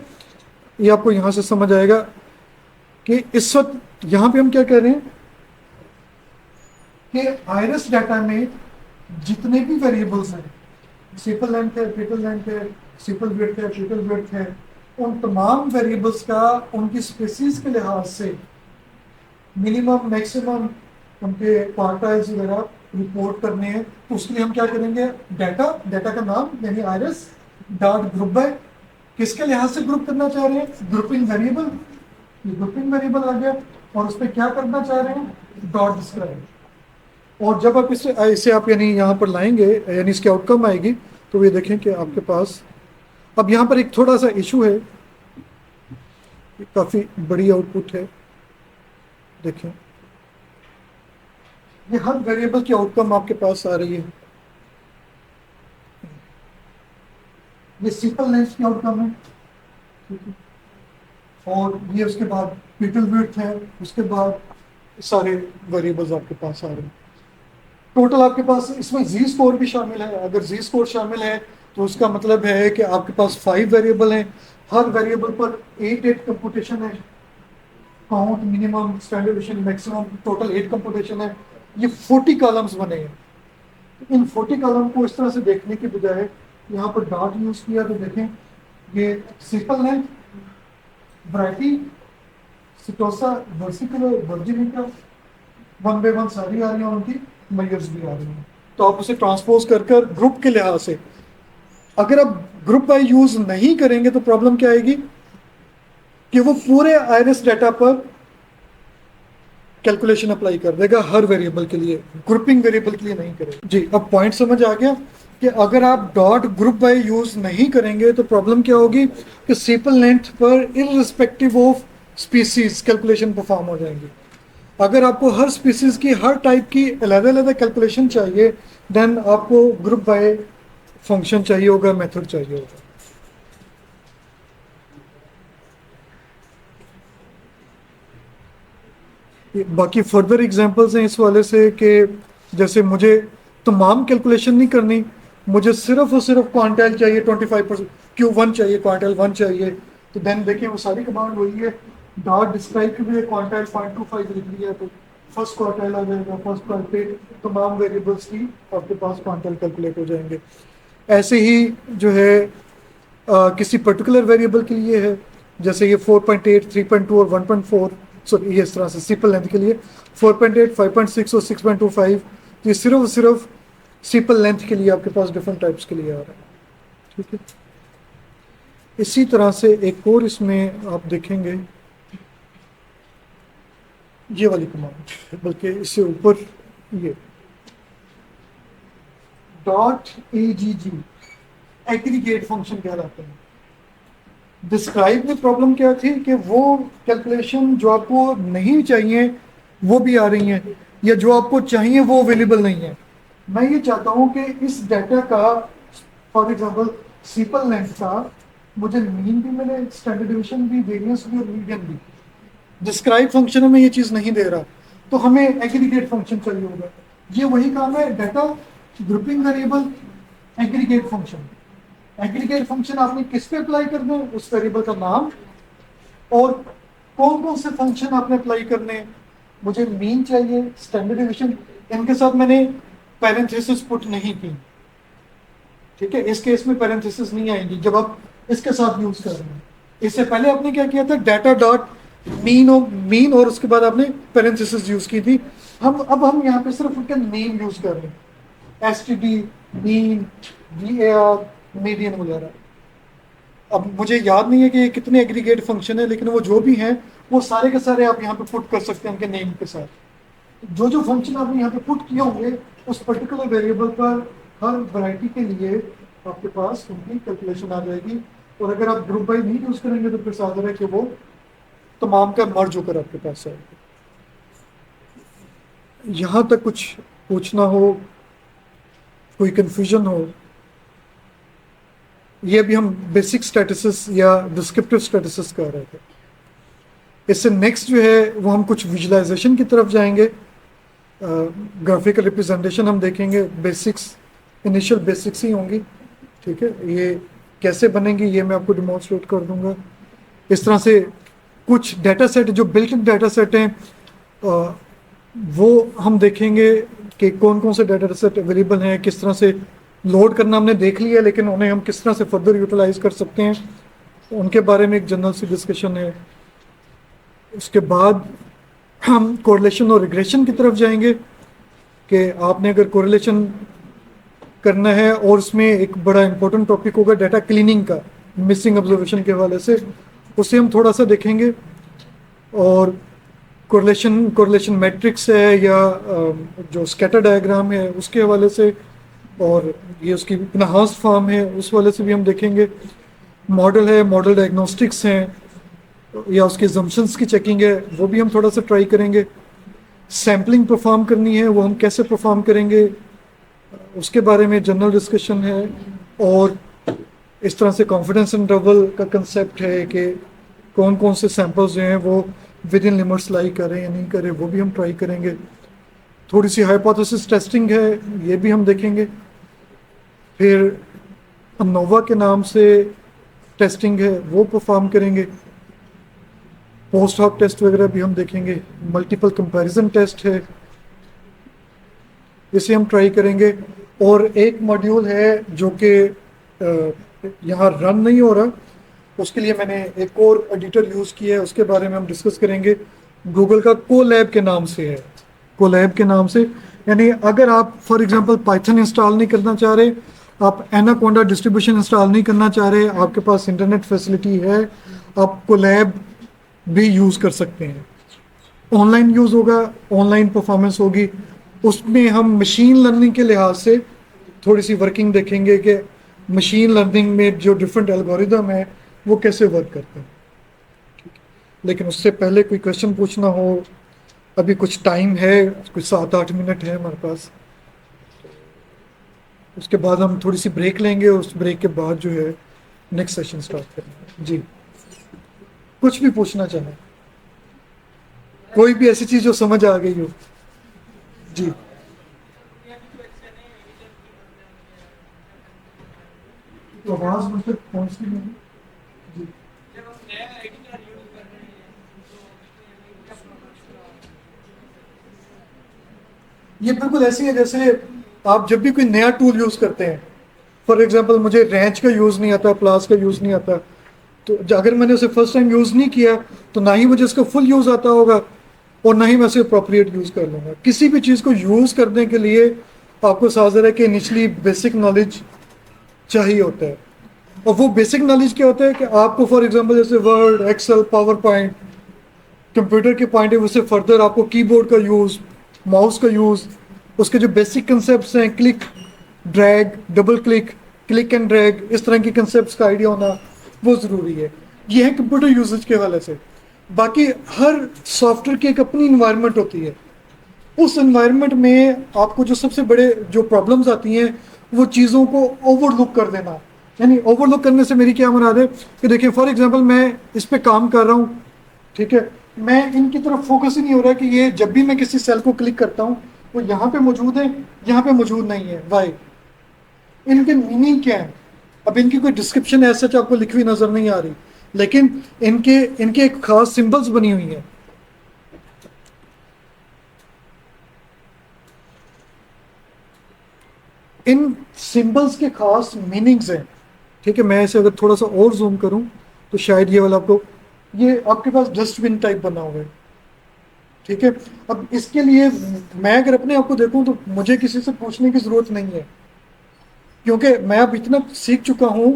ये आपको यहां से समझ आएगा कि इस वक्त यहां पे हम क्या कर रहे हैं कि आइरिस डाटा में जितने भी वेरिएबल्स हैं, सिंपल लेंथ है, ट्रिपल लेंथ है, सिंपल विड्थ है, ट्रिपल विड्थ है, उन तमाम वेरिएबल्स का उनकी स्पीसीज के लिहाज से मिनिमम मैक्सिमम उनके क्वार्टाइल्स वगैरह रिपोर्ट करने हैं। तो उसके लिए हम क्या करेंगे, डाटा का नाम यानी आइरिस डॉट ग्रुप बाय, किसके लिहाज से ग्रुप करना चाह रहे हैं, ग्रुपिंग वेरिएबल, ये ग्रुपिंग वेरिएबल आ गया, और उस पर क्या करना चाह रहे हैं, डॉट डिस्क्राइब। और जब आप इसे आप यानी यहाँ पर लाएंगे, यानी इसकी आउटकम आएगी, तो ये देखें कि आपके पास अब यहाँ पर एक थोड़ा सा इशू है, काफी बड़ी आउटपुट है। देखें ये हर वेरिएबल की आउटकम आपके पास आ रही है, ये सिंपल लेंथ की आउटकम है, ठीक है, और ये उसके बाद पीटल विड्थ है, उसके बाद सारे वेरिएबल्स आपके पास आ रहे हैं। टोटल आपके पास इसमें जी स्कोर भी शामिल है। अगर जी स्कोर शामिल है तो उसका मतलब है कि आपके पास 5 वेरिएबल हैं, हर वेरिएबल पर 8 कंप्यूटेशन है, count, minimum, standard division, maximum, total 8 computation है। ये 40 कॉलम्स बने हैं। इन 40 कॉलम को इस तरह से देखने के बजाय यहाँ पर डॉट यूज किया तो देखें ये सिंपल है, वैरायटी, सिटोसा, वर्सिकुलर, वर्जिनिका, 1 बाय 1 सारी आ रही हैं और उनकी मेजर्स भी आ रही हैं। तो आप उसे ट्रांसपोज कर कर ग्रुप के लिहाज से, अगर आप ग्रुप बाय यूज नहीं करेंगे तो प्रॉब्लम क्या आएगी कि वो पूरे आईरिस डाटा पर कैलकुलेशन अप्लाई कर देगा हर वेरिएबल के लिए, ग्रुपिंग वेरिएबल के लिए नहीं करेगा। जी, अब पॉइंट समझ आ गया कि अगर आप डॉट ग्रुप बाय यूज नहीं करेंगे तो प्रॉब्लम क्या होगी कि सेपल लेंथ पर irrespective of species calculation perform हो जाएंगी। अगर आपको हर स्पीसीज की, हर टाइप की अलग-अलग कैलकुलेशन चाहिए, देन आपको ग्रुप बाय फंक्शन चाहिए होगा, मेथड चाहिए होगा। बाकी फर्दर एग्जांपल्स हैं इस वाले से कि जैसे मुझे तमाम कैलकुलेशन नहीं करनी, मुझे सिर्फ और सिर्फ क्वांटाइल चाहिए 25%, Q1 चाहिए, क्वांटाइल 1 चाहिए, तो देन देखिए वो सारी कमांड वही है, डॉट डिस्क्राइब के लिए क्वांटाइल 0.25 लिख लिया तो फर्स्ट क्वांटाइल आ जाएगा, फर्स्ट क्वांटाइल, तमाम वेरिएबल्स की आपके पास क्वांटाइल कैलकुलेट हो जाएंगे। ऐसे ही जो है किसी पर्टिकुलर वेरिएबल के लिए है, जैसे ये 4.8, 3.2 और 1.4, सॉरी ये इस तरह से सिंपल लेंथ के लिए 4.8, 5.6 और 6.25, तो ये सिर्फ सिर्फ सिंपल लेंथ के लिए आपके पास डिफरेंट टाइप्स के लिए आ रहा है। ठीक है, इसी तरह से एक और इसमें आप देखेंगे ये वाली कमांड, बल्कि इससे ऊपर ये डॉट AGG एग्रीगेट फंक्शन कहलाते हैं। डिस्क्राइब में प्रॉब्लम क्या थी कि वो कैलकुलेशन जो आपको नहीं चाहिए वो भी आ रही हैं, या जो आपको चाहिए वो अवेलेबल नहीं है। मैं ये चाहता हूं कि इस डाटा का, फॉर एग्जांपल सिंपल लेंथ का, मुझे मीन भी मिले, स्टैंडर्ड डिवीजन भी, वेरिएंस भी और मीडियन भी। डिस्क्राइब फंक्शन में ये चीज नहीं दे रहा, तो हमें एग्रीगेट फंक्शन चाहिए होगा। ये वही काम है, data grouping variable, aggregate function. Aggregate function आपने किस पे अप्लाई करना है, उस वेरिएबल का नाम, और कौन कौन से फंक्शन आपने अप्लाई करने हैं। मुझे मीन चाहिए, स्टैंडर्ड डिवीजन, इनके साथ मैंने पैरेंथेसिस पुट नहीं की। ठीक है, इस केस में पैरेंथेसिस नहीं आएंगी जब आप इसके साथ यूज कर रहे हैं। इससे पहले आपने क्या किया था, डाटा डॉट मीन और उसके बाद आपने पैरेंथेसिस यूज की थी। अब हम यहाँ पे सिर्फ उनका नेम यूज कर रहे हैं, STD, मीन, VAR, मीडियन वगैरह। अब मुझे याद नहीं है कि कितने एग्रीगेट फंक्शन है, लेकिन वो जो भी हैं वो सारे के सारे आप यहाँ पे पुट कर सकते हैं उनके नेम के साथ। जो जो फंक्शन आपने यहाँ पे पुट किए होंगे उस पर्टिकुलर वेरिएबल पर हर वैरायटी के लिए आपके पास उनकी कैलकुलेशन आ जाएगी। और अगर आप ग्रुप बाय नहीं यूज करेंगे तो फिर साधन है कि वो तमाम का मर्ज होकर आपके पास आएगा। यहाँ तक कुछ पूछना हो, कोई कंफ्यूजन हो? ये भी हम बेसिक स्टैटिस्टिक्स या डिस्क्रिप्टिव स्टैटिस्टिक्स कर रहे थे। इससे नेक्स्ट जो है वो हम कुछ विजुअलाइजेशन की तरफ जाएंगे, ग्राफिकल रिप्रेजेंटेशन हम देखेंगे। बेसिक्स, इनिशियल बेसिक्स ही होंगी। ठीक है, ये कैसे बनेंगी ये मैं आपको डिमॉन्स्ट्रेट कर दूंगा। इस तरह से कुछ डाटा सेट जो बिल्ट इन डाटा सेट हैं वो हम देखेंगे कि कौन कौन से डाटा सेट अवेलेबल हैं, किस तरह से लोड करना हमने देख लिया, लेकिन उन्हें हम किस तरह से फर्दर यूटिलाइज कर सकते हैं, उनके बारे में एक जनरल सी डिस्कशन है। उसके बाद हम कोरिलेशन और रिग्रेशन की तरफ जाएंगे कि आपने अगर कोरिलेशन करना है, और उसमें एक बड़ा इंपॉर्टेंट टॉपिक होगा डाटा क्लीनिंग का, मिसिंग ऑब्जर्वेशन के हवाले से, उसे हम थोड़ा सा देखेंगे। और कोरिलेशन मैट्रिक्स है या जो स्कैटर डायग्राम है उसके हवाले से, और ये उसकी इनहांस्ड फॉर्म है उस वाले से भी हम देखेंगे। मॉडल है, मॉडल डायग्नोस्टिक्स हैं या उसके जम्पशंस की चेकिंग है, वो भी हम थोड़ा सा ट्राई करेंगे। सैम्पलिंग परफॉर्म करनी है, वो हम कैसे परफॉर्म करेंगे उसके बारे में जनरल डिस्कशन है। और इस तरह से कॉन्फिडेंस इंटरवल का कंसेप्ट है कि कौन कौन से सैंपल्स जो हैं वो विद इन लिमिट्स लाई करें या नहीं करें, वो भी हम ट्राई करेंगे। थोड़ी सी हाइपोथेसिस टेस्टिंग है, ये भी हम देखेंगे। फिर अनोवा के नाम से टेस्टिंग है वो परफॉर्म करेंगे, पोस्ट हॉक टेस्ट वगैरह भी हम देखेंगे, मल्टीपल कंपैरिजन टेस्ट है, इसे हम ट्राई करेंगे। और एक मॉड्यूल है जो कि यहाँ रन नहीं हो रहा, उसके लिए मैंने एक और एडिटर यूज़ किया है, उसके बारे में हम डिस्कस करेंगे। गूगल का कोलैब के नाम से है, कोलैब के नाम से, यानी अगर आप फॉर एग्जांपल पाइथन इंस्टॉल नहीं करना चाह रहे, आप एनाकोंडा डिस्ट्रीब्यूशन इंस्टॉल नहीं करना चाह रहे, आपके पास इंटरनेट फैसिलिटी है, आप कोलैब भी यूज़ कर सकते हैं। ऑनलाइन यूज़ होगा, ऑनलाइन परफॉर्मेंस होगी, उसमें हम मशीन लर्निंग के लिहाज से थोड़ी सी वर्किंग देखेंगे कि मशीन लर्निंग में जो डिफरेंट एल्गोरिदम है वो कैसे वर्क करते हैं। लेकिन उससे पहले कोई क्वेश्चन पूछना हो, अभी कुछ टाइम है, कुछ 7-8 मिनट है हमारे पास, उसके बाद हम थोड़ी सी ब्रेक लेंगे, उस ब्रेक के बाद जो है नेक्स्ट सेशन स्टार्ट करेंगे। जी, कुछ भी पूछना चाहें, कोई भी ऐसी चीज़ जो समझ आ गई हो। जी, तो आवाज़ मतलब पहुँचती नहीं। जी, ये बिल्कुल ऐसी है जैसे आप जब भी कोई नया टूल यूज़ करते हैं, फॉर एग्जांपल मुझे रेंच का यूज़ नहीं आता, प्लास का यूज़ नहीं आता, तो अगर मैंने उसे फर्स्ट टाइम यूज़ नहीं किया तो ना ही मुझे इसका फुल यूज़ आता होगा और ना ही मैं उसे अप्रोप्रिएट यूज़ कर लूँगा। किसी भी चीज़ को यूज़ करने के लिए आपको साझा है कि इनिशियली बेसिक नॉलेज चाहिए होता है, और वो बेसिक नॉलेज क्या होता है कि आपको फॉर एग्जांपल जैसे Word, Excel, PowerPoint, computer के पॉइंट ऑफ व्यू से फर्दर आपको कीबोर्ड का यूज़, माउस का यूज़, उसके जो बेसिक कंसेप्ट हैं, click, drag, double click, click and drag, इस तरह के कंसेप्ट का आइडिया होना वो ज़रूरी है। ये है कंप्यूटर यूजेज के हवाले से। बाकी हर सॉफ्टवेयर की एक अपनी इन्वायरमेंट होती है, उस इन्वायरमेंट में आपको जो सबसे बड़े जो प्रॉब्लम्स आती हैं वो चीज़ों को ओवरलुक कर देना। यानी ओवरलुक करने से मेरी क्या मुराद है कि देखिए फॉर एग्जांपल मैं इस पे काम कर रहा हूँ, ठीक है, मैं इनकी तरफ फोकस ही नहीं हो रहा कि ये जब भी मैं किसी सेल को क्लिक करता हूँ वो यहाँ पे मौजूद है, यहाँ पे मौजूद नहीं है, वाई, इनके मीनिंग क्या है। अब इनकी कोई डिस्क्रिप्शन ऐसा आपको लिखी हुई नजर नहीं आ रही, लेकिन इनके इनके एक खास सिंबल्स बनी हुई है। इन सिंबल्स के खास मीनिंग्स हैं, ठीक है। मैं इसे अगर थोड़ा सा और जूम करूं तो शायद ये वाला आपको, ये आपके पास डस्टबिन टाइप बना हुआ है, ठीक है। अब इसके लिए मैं अगर अपने आप को देखूं तो मुझे किसी से पूछने की जरूरत नहीं है, क्योंकि मैं अब इतना सीख चुका हूं,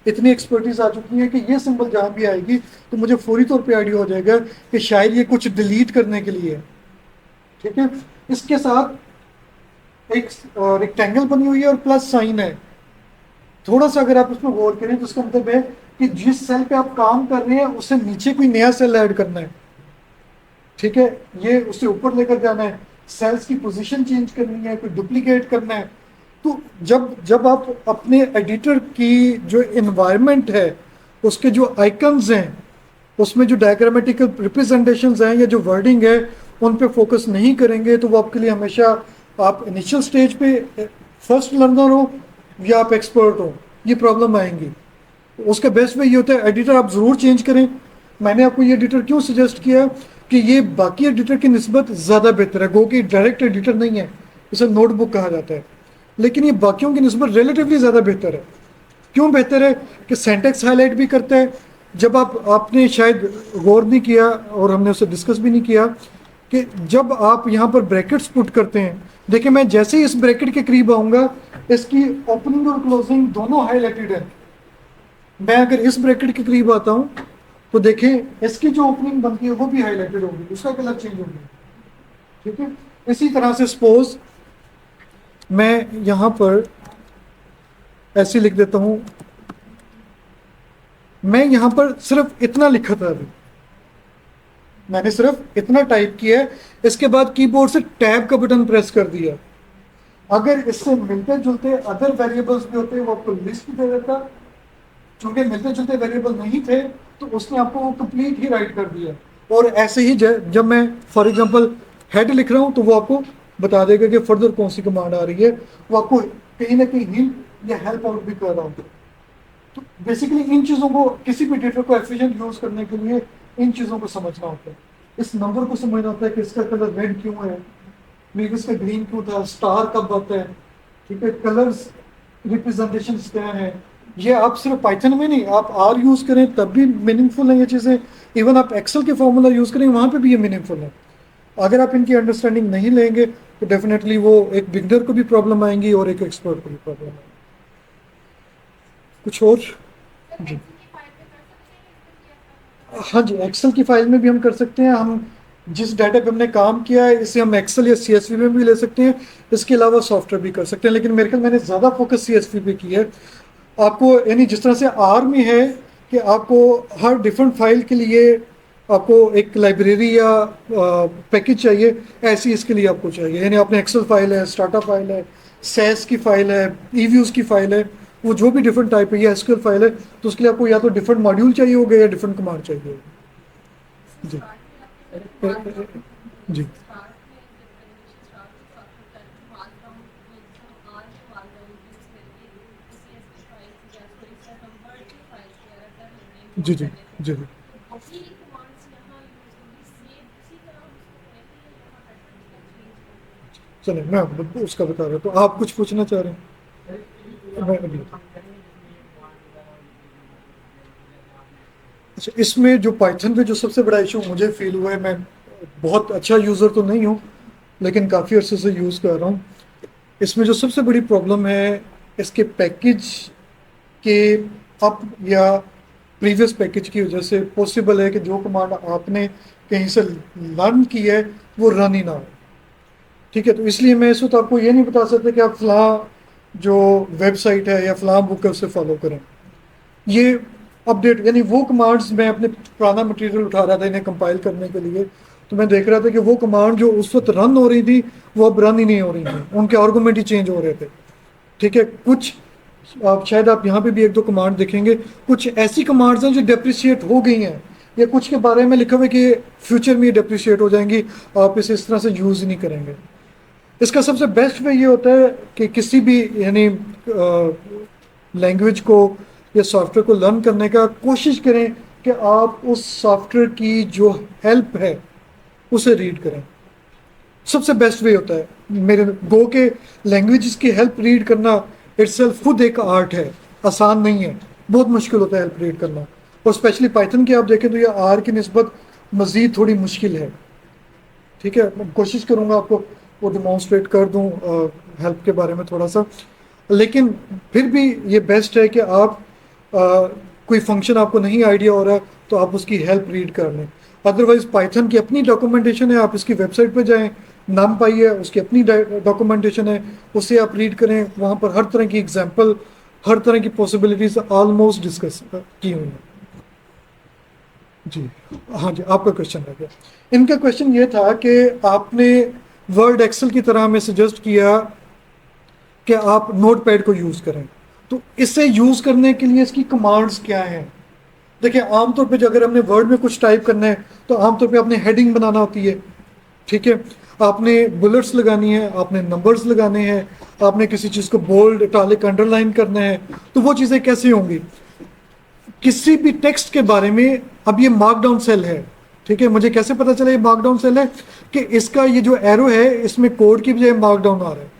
इतनी एक्सपर्टीज आ चुकी है कि ये सिंबल जहां भी आएगी तो मुझे फौरी तौर पे आइडिया हो जाएगा कि शायद ये कुछ डिलीट करने के लिए है, ठीक है। इसके साथ एक रेक्टेंगल बनी हुई है और प्लस साइन है। थोड़ा सा अगर आप उसमें गौर करें तो उसका मतलब है कि जिस सेल पे आप काम कर रहे हैं उससे नीचे कोई नया सेल ऐड करना है, ठीक है, ये उससे ऊपर लेकर जाना है, सेल्स की पोजीशन चेंज करनी है, कोई डुप्लीकेट करना है। तो जब जब आप अपने एडिटर की जो इन्वायरमेंट है, उसके जो आइकन्स हैं, उसमें जो डायग्रामेटिकल रिप्रेजेंटेशंस हैं या जो वर्डिंग है, उन पे फोकस नहीं करेंगे तो वो आपके लिए हमेशा, आप इनिशियल स्टेज पे फर्स्ट लर्नर हो या आप एक्सपर्ट हो, ये प्रॉब्लम आएंगी। उसका बेस्ट वे ये होता है एडिटर आप ज़रूर चेंज करें। मैंने आपको ये एडिटर क्यों सजेस्ट किया कि ये बाकी एडिटर की निस्बत ज़्यादा बेहतर है, गो कि डायरेक्ट एडिटर नहीं है, इसे नोटबुक कहा जाता है, लेकिन ये बाकियों की निस्बत रिलेटिवली ज़्यादा बेहतर है। क्यों बेहतर है कि सेंटेक्स हाईलाइट भी करता है। जब आपने शायद गौर नहीं किया और हमने उसे डिस्कस भी नहीं किया कि जब आप यहाँ पर ब्रैकेट्स पुट करते हैं, देखिए मैं जैसे ही इस ब्रैकेट के करीब आऊँगा इसकी ओपनिंग और क्लोजिंग दोनों हाईलाइटेड है। मैं अगर इस ब्रैकेट के करीब आता हूँ तो देखें इसकी जो ओपनिंग बनती है वो भी हाईलाइटेड होगी, उसका कलर चेंज होगी, ठीक है। इसी तरह से सपोज मैं यहाँ पर ऐसे लिख देता हूँ, मैं यहाँ पर सिर्फ इतना लिखा था, अभी मैंने सिर्फ इतना टाइप किया है, इसके बाद कीबोर्ड से टैब का बटन प्रेस कर दिया। अगर इससे मिलते जुलते अदर वेरिएबल्स भी होते वो आपको लिस्ट दे देता, चूंकि मिलते जुलते वेरिएबल नहीं थे तो उसने आपको वो कंप्लीट ही राइट कर दिया। और ऐसे ही जब मैं फॉर एग्जांपल हेड लिख रहा हूँ तो वो आपको बता देगा कि फर्दर कौन सी कमांड आ रही है, वो आपको कहीं ना कहीं हिंट या हेल्प आउट भी कर रहा हूँ। तो बेसिकली इन चीज़ों को, किसी भी डेटा को एफिशिएंट यूज़ करने के लिए इन चीज़ों को समझना होता है। इस नंबर को समझना होता है कि इसका कलर रेड क्यों है, प्रीवियस का ग्रीन क्यों था, स्टार कब आता है, ठीक है, कलर्स रिप्रेजेंटेशन क्या है। ये आप सिर्फ पाइथन में नहीं, आप आर यूज़ करें तब भी मीनिंगफुल है ये चीज़ें। इवन आप एक्सेल के फॉर्मूला यूज़ करें वहाँ पे भी ये मीनिंगफुल है। अगर आप इनकी अंडरस्टैंडिंग नहीं लेंगे तो डेफिनेटली वो एक बिगनर को भी प्रॉब्लम आएंगी और एक एक्सपर्ट को भी प्रॉब्लम आएगी। कुछ और? जी हाँ जी, एक्सेल की फाइल में भी हम कर सकते हैं। हम जिस डाटा पे हमने काम किया है इसे हम एक्सेल या सीएसवी में भी ले सकते हैं, इसके अलावा सॉफ्टवेयर भी कर सकते हैं। लेकिन मेरे ख्याल मैंने ज़्यादा फोकस सीएसवी पे की है। आपको यानी जिस तरह से आर में है कि आपको हर डिफरेंट फाइल के लिए आपको एक लाइब्रेरी या पैकेज चाहिए, ऐसी इसके लिए आपको चाहिए। यानी आपने एक्सेल फाइल है, स्टाटा फाइल है, सेस की फाइल है, ईव्यूज़ की फाइल है, वो जो भी डिफरेंट टाइप है, या एसक्यूएल फाइल है, तो उसके लिए आपको या तो डिफरेंट मॉड्यूल चाहिए होगा या डिफरेंट कमांड चाहिए होगा। जी जी जी जी जी जी। चलिए मैं उसका बता रहा हूँ, तो आप कुछ पूछना चाह रहे हैं? मैं अभी अच्छा, इसमें जो पाइथन पे जो सबसे बड़ा इशू मुझे फील हुआ है, मैं बहुत अच्छा यूज़र तो नहीं हूँ लेकिन काफ़ी अर्से से यूज़ कर रहा हूँ। इसमें जो सबसे बड़ी प्रॉब्लम है इसके पैकेज के अप या प्रीवियस पैकेज की वजह से पॉसिबल है कि जो कमांड आपने कहीं से लर्न की है वो रन ही ना हो। ठीक है, तो इसलिए मैं इस वक्त आपको ये नहीं बता सकता कि आप फलां जो वेबसाइट है या फलां बुक है उसे फॉलो करें। ये अपडेट यानी वो कमांड्स, मैं अपने पुराना मटेरियल उठा रहा था इन्हें कंपाइल करने के लिए, तो मैं देख रहा था कि वो कमांड जो उस वक्त रन हो रही थी वो अब रन ही नहीं हो रही थी, उनके आर्गूमेंट ही चेंज हो रहे थे। ठीक है, कुछ आप शायद आप यहाँ पे भी एक दो कमांड देखेंगे, कुछ ऐसी कमांड्स हैं जो डेप्रिशिएट हो गई हैं, या कुछ के बारे में लिखा हुआ है कि फ्यूचर में ये डेप्रिशिएट हो जाएंगी, आप इसे इस तरह से यूज़ ही नहीं करेंगे। इसका सबसे बेस्ट वे ये होता है कि किसी भी यानी लैंग्वेज को या सॉफ्टवेयर को लर्न करने का कोशिश करें कि आप उस सॉफ्टवेयर की जो हेल्प है उसे रीड करें। सबसे बेस्ट वे होता है। मेरे गो के लैंग्वेज की हेल्प रीड करना इटसेल्फ खुद एक आर्ट है, आसान नहीं है, बहुत मुश्किल होता है हेल्प रीड करना। और स्पेशली पाइथन की आप देखें तो ये आर की निस्बत मज़ीद थोड़ी मुश्किल है। ठीक है, मैं कोशिश करूँगा आपको वो डिमॉन्स्ट्रेट कर दूँ हेल्प के बारे में थोड़ा सा, लेकिन फिर भी ये बेस्ट है कि आप कोई फंक्शन आपको नहीं आइडिया हो रहा तो आप उसकी हेल्प रीड कर लें। अदरवाइज पाइथन की अपनी डॉक्यूमेंटेशन है, आप इसकी वेबसाइट पर जाएं, नाम पाइए, उसकी अपनी डॉक्यूमेंटेशन है, उसे आप रीड करें। वहाँ पर हर तरह की एग्जांपल, हर तरह की पॉसिबिलिटीज ऑलमोस्ट डिस्कस की हुई हैं। जी हाँ जी, आपका क्वेश्चन रह गया। इनका क्वेश्चन ये था कि आपने वर्ड एक्सेल की तरह हमें सजेस्ट किया कि आप नोटपैड को यूज़ करें, तो इसे यूज़ करने के लिए इसकी कमांड्स क्या हैं? देखिए, आमतौर पे अगर हमने वर्ड में कुछ टाइप करना है तो आमतौर पे आपने हेडिंग बनाना होती है। ठीक है, आपने बुलेट्स लगानी है, आपने नंबर्स लगाने हैं, आपने किसी चीज़ को बोल्ड, इटैलिक, अंडरलाइन करना है, तो वो चीज़ें कैसे होंगी? किसी भी टेक्स्ट के बारे में, अब ये मार्कडाउन सेल है, ठीक है, मुझे कैसे पता चला ये मार्कडाउन सेल है? कि इसका ये जो एरो है इसमें कोड की बजाय मार्कडाउन आ रहा है।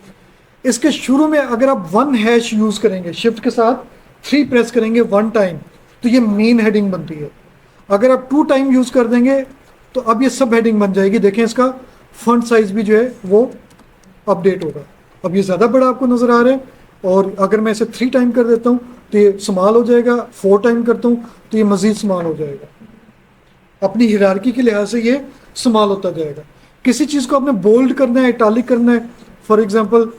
इसके शुरू में अगर आप 1 हैश यूज़ करेंगे, शिफ्ट के साथ 3 प्रेस करेंगे 1 टाइम, तो ये मेन हेडिंग बनती है। अगर आप 2 टाइम यूज़ कर देंगे तो अब ये सब हेडिंग बन जाएगी। देखें, इसका फॉन्ट साइज भी जो है वो अपडेट होगा। अब ये ज़्यादा बड़ा आपको नज़र आ रहा है, और अगर मैं इसे 3 टाइम कर देता हूँ तो ये स्मॉल हो जाएगा, 4 टाइम करता हूँ तो ये मज़ीद स्मॉल हो जाएगा। अपनी हिरार्की के लिहाज से ये स्मॉल होता जाएगा। किसी चीज़ को आपने बोल्ड करना है, इटैलिक करना है, फॉर एग्जाम्पल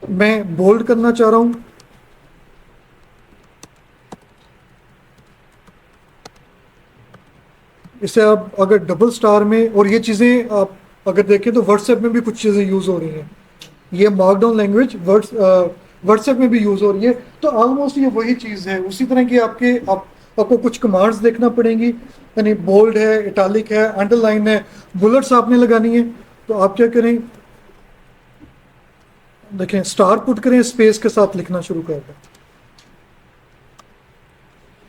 मैं बोल्ड करना चाह रहा हूँ, इसे आप अगर डबल स्टार में, और ये चीज़ें आप अगर देखें तो व्हाट्सएप में भी कुछ चीज़ें यूज़ हो रही हैं। ये मार्कडाउन लैंग्वेज व्हाट्सएप में भी यूज़ हो रही है, तो ऑलमोस्ट ये वही चीज़ है। उसी तरह की आपको कुछ कमांड्स देखना पड़ेंगी, यानी बोल्ड है, इटैलिक है, अंडरलाइन है, बुलेट्स आपने लगानी है। तो आप क्या करें, देखें स्टार पुट करें, स्पेस के साथ लिखना शुरू कर दें।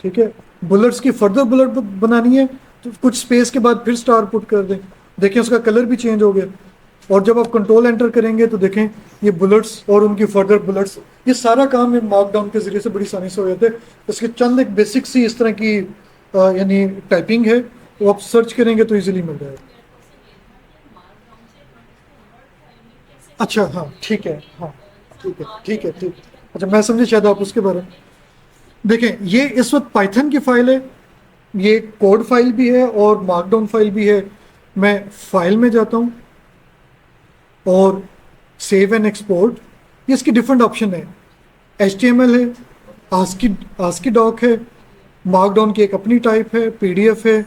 ठीक है, बुलेट्स की फर्दर बुलेट बनानी है तो कुछ स्पेस के बाद फिर स्टार पुट कर दें। देखें उसका कलर भी चेंज हो गया। और जब आप कंट्रोल एंटर करेंगे तो देखें ये बुलेट्स और उनकी फर्दर बुलेट्स, ये सारा काम मार्कडाउन के जरिए से बड़ी आसानी से हो जाता है। इसके चंद एक बेसिक सी इस तरह की यानी टाइपिंग है, वो आप सर्च करेंगे तो इजीली मिल जाएगा। अच्छा हाँ ठीक है, हाँ ठीक है ठीक है ठीक। अच्छा मैं समझे शायद आप उसके बारे में। देखें ये इस वक्त पाइथन की फाइल है, ये कोड फाइल भी है और मार्कडाउन फाइल भी है। मैं फाइल में जाता हूँ और सेव एंड एक्सपोर्ट, ये इसकी डिफरेंट ऑप्शन है। HTML है, आस्की डॉक है, मार्कडाउन की एक अपनी टाइप है, PDF है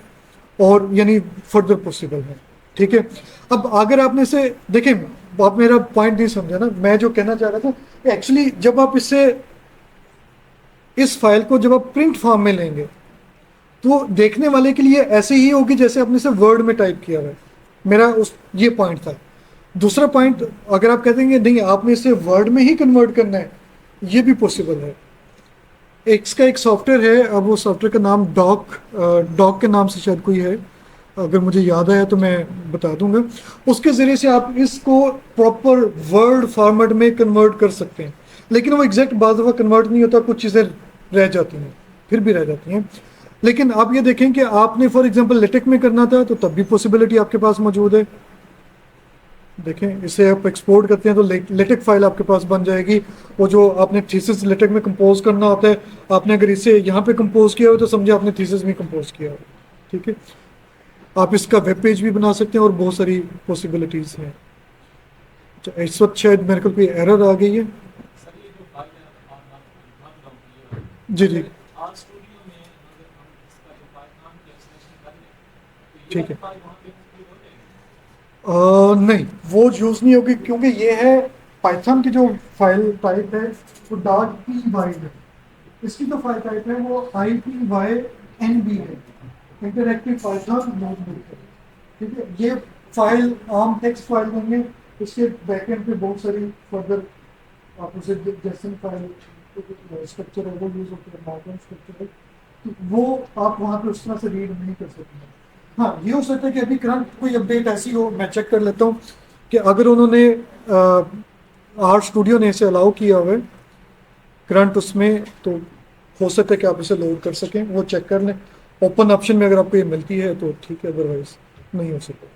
और यानी फर्दर पॉसिबल है। ठीक है, अब अगर आपने इसे देखें, आप मेरा पॉइंट नहीं समझा ना, मैं जो कहना चाह रहा था एक्चुअली जब आप इस फाइल को जब आप प्रिंट फॉर्म में लेंगे तो देखने वाले के लिए ऐसे ही होगी जैसे आपने इसे वर्ड में टाइप किया हुआ है। मेरा ये पॉइंट था। दूसरा पॉइंट, अगर आप कहते हैं नहीं आपने इसे वर्ड में ही कन्वर्ट करना है, ये भी पॉसिबल है। इसका एक सॉफ्टवेयर है, अब वो सॉफ्टवेयर का नाम डॉक के नाम से शायद कोई है, अगर मुझे याद आया तो मैं बता दूंगा। उसके ज़रिए से आप इसको प्रॉपर वर्ड फॉर्मेट में कन्वर्ट कर सकते हैं, लेकिन वो एग्जैक्ट बात दफ़ा कन्वर्ट नहीं होता, कुछ चीज़ें रह जाती हैं, फिर भी रह जाती हैं। लेकिन आप ये देखें कि आपने फॉर एग्जांपल लेटेक में करना था तो तब भी पॉसिबिलिटी आपके पास मौजूद है। देखें इसे आप एक्सपोर्ट करते हैं तो लेटेक फाइल आपके पास बन जाएगी। वो जो आपने थीसिस लेटेक में कंपोज करना होता है, आपने अगर इसे यहाँ पे कंपोज किया हो तो समझे आपने थीसिस में कंपोज किया हो। ठीक है, आप इसका वेब पेज भी बना सकते हैं और बहुत सारी पॉसिबिलिटीज़ हैं। अच्छा इस वक्त शायद मेरे को कोई एरर आ गई है। जी जी ठीक है, नहीं वो यूज़ नहीं होगी क्योंकि ये है पाइथन की जो फाइल टाइप है वो .py है। इसकी जो फाइल टाइप है वो IPYNB है, इंटरएक्टिव पाइथन नोटबुक है। ठीक है, ये फाइल आम टेक्स्ट फाइल होंगे, इसके बैकएंड पे बहुत सारी फर्दर आप उसे जैसन फाइल स्ट्रक्चर है वो यूज़ होता है, मार्कडाउन स्ट्रक्चर है, तो वो आप वहाँ पे उस तरह से रीड नहीं कर सकते। हाँ ये हो सकता है कि अभी करंट कोई अपडेट ऐसी हो, मैं चेक कर लेता हूँ कि अगर उन्होंने आर स्टूडियो ने इसे अलाउ किया हुआ है करंट उसमें, तो हो सकता है कि आप इसे लोड कर सकें, वो चेक कर लें। ओपन ऑप्शन में अगर आपको ये मिलती है तो ठीक है, अदरवाइज नहीं हो सकता।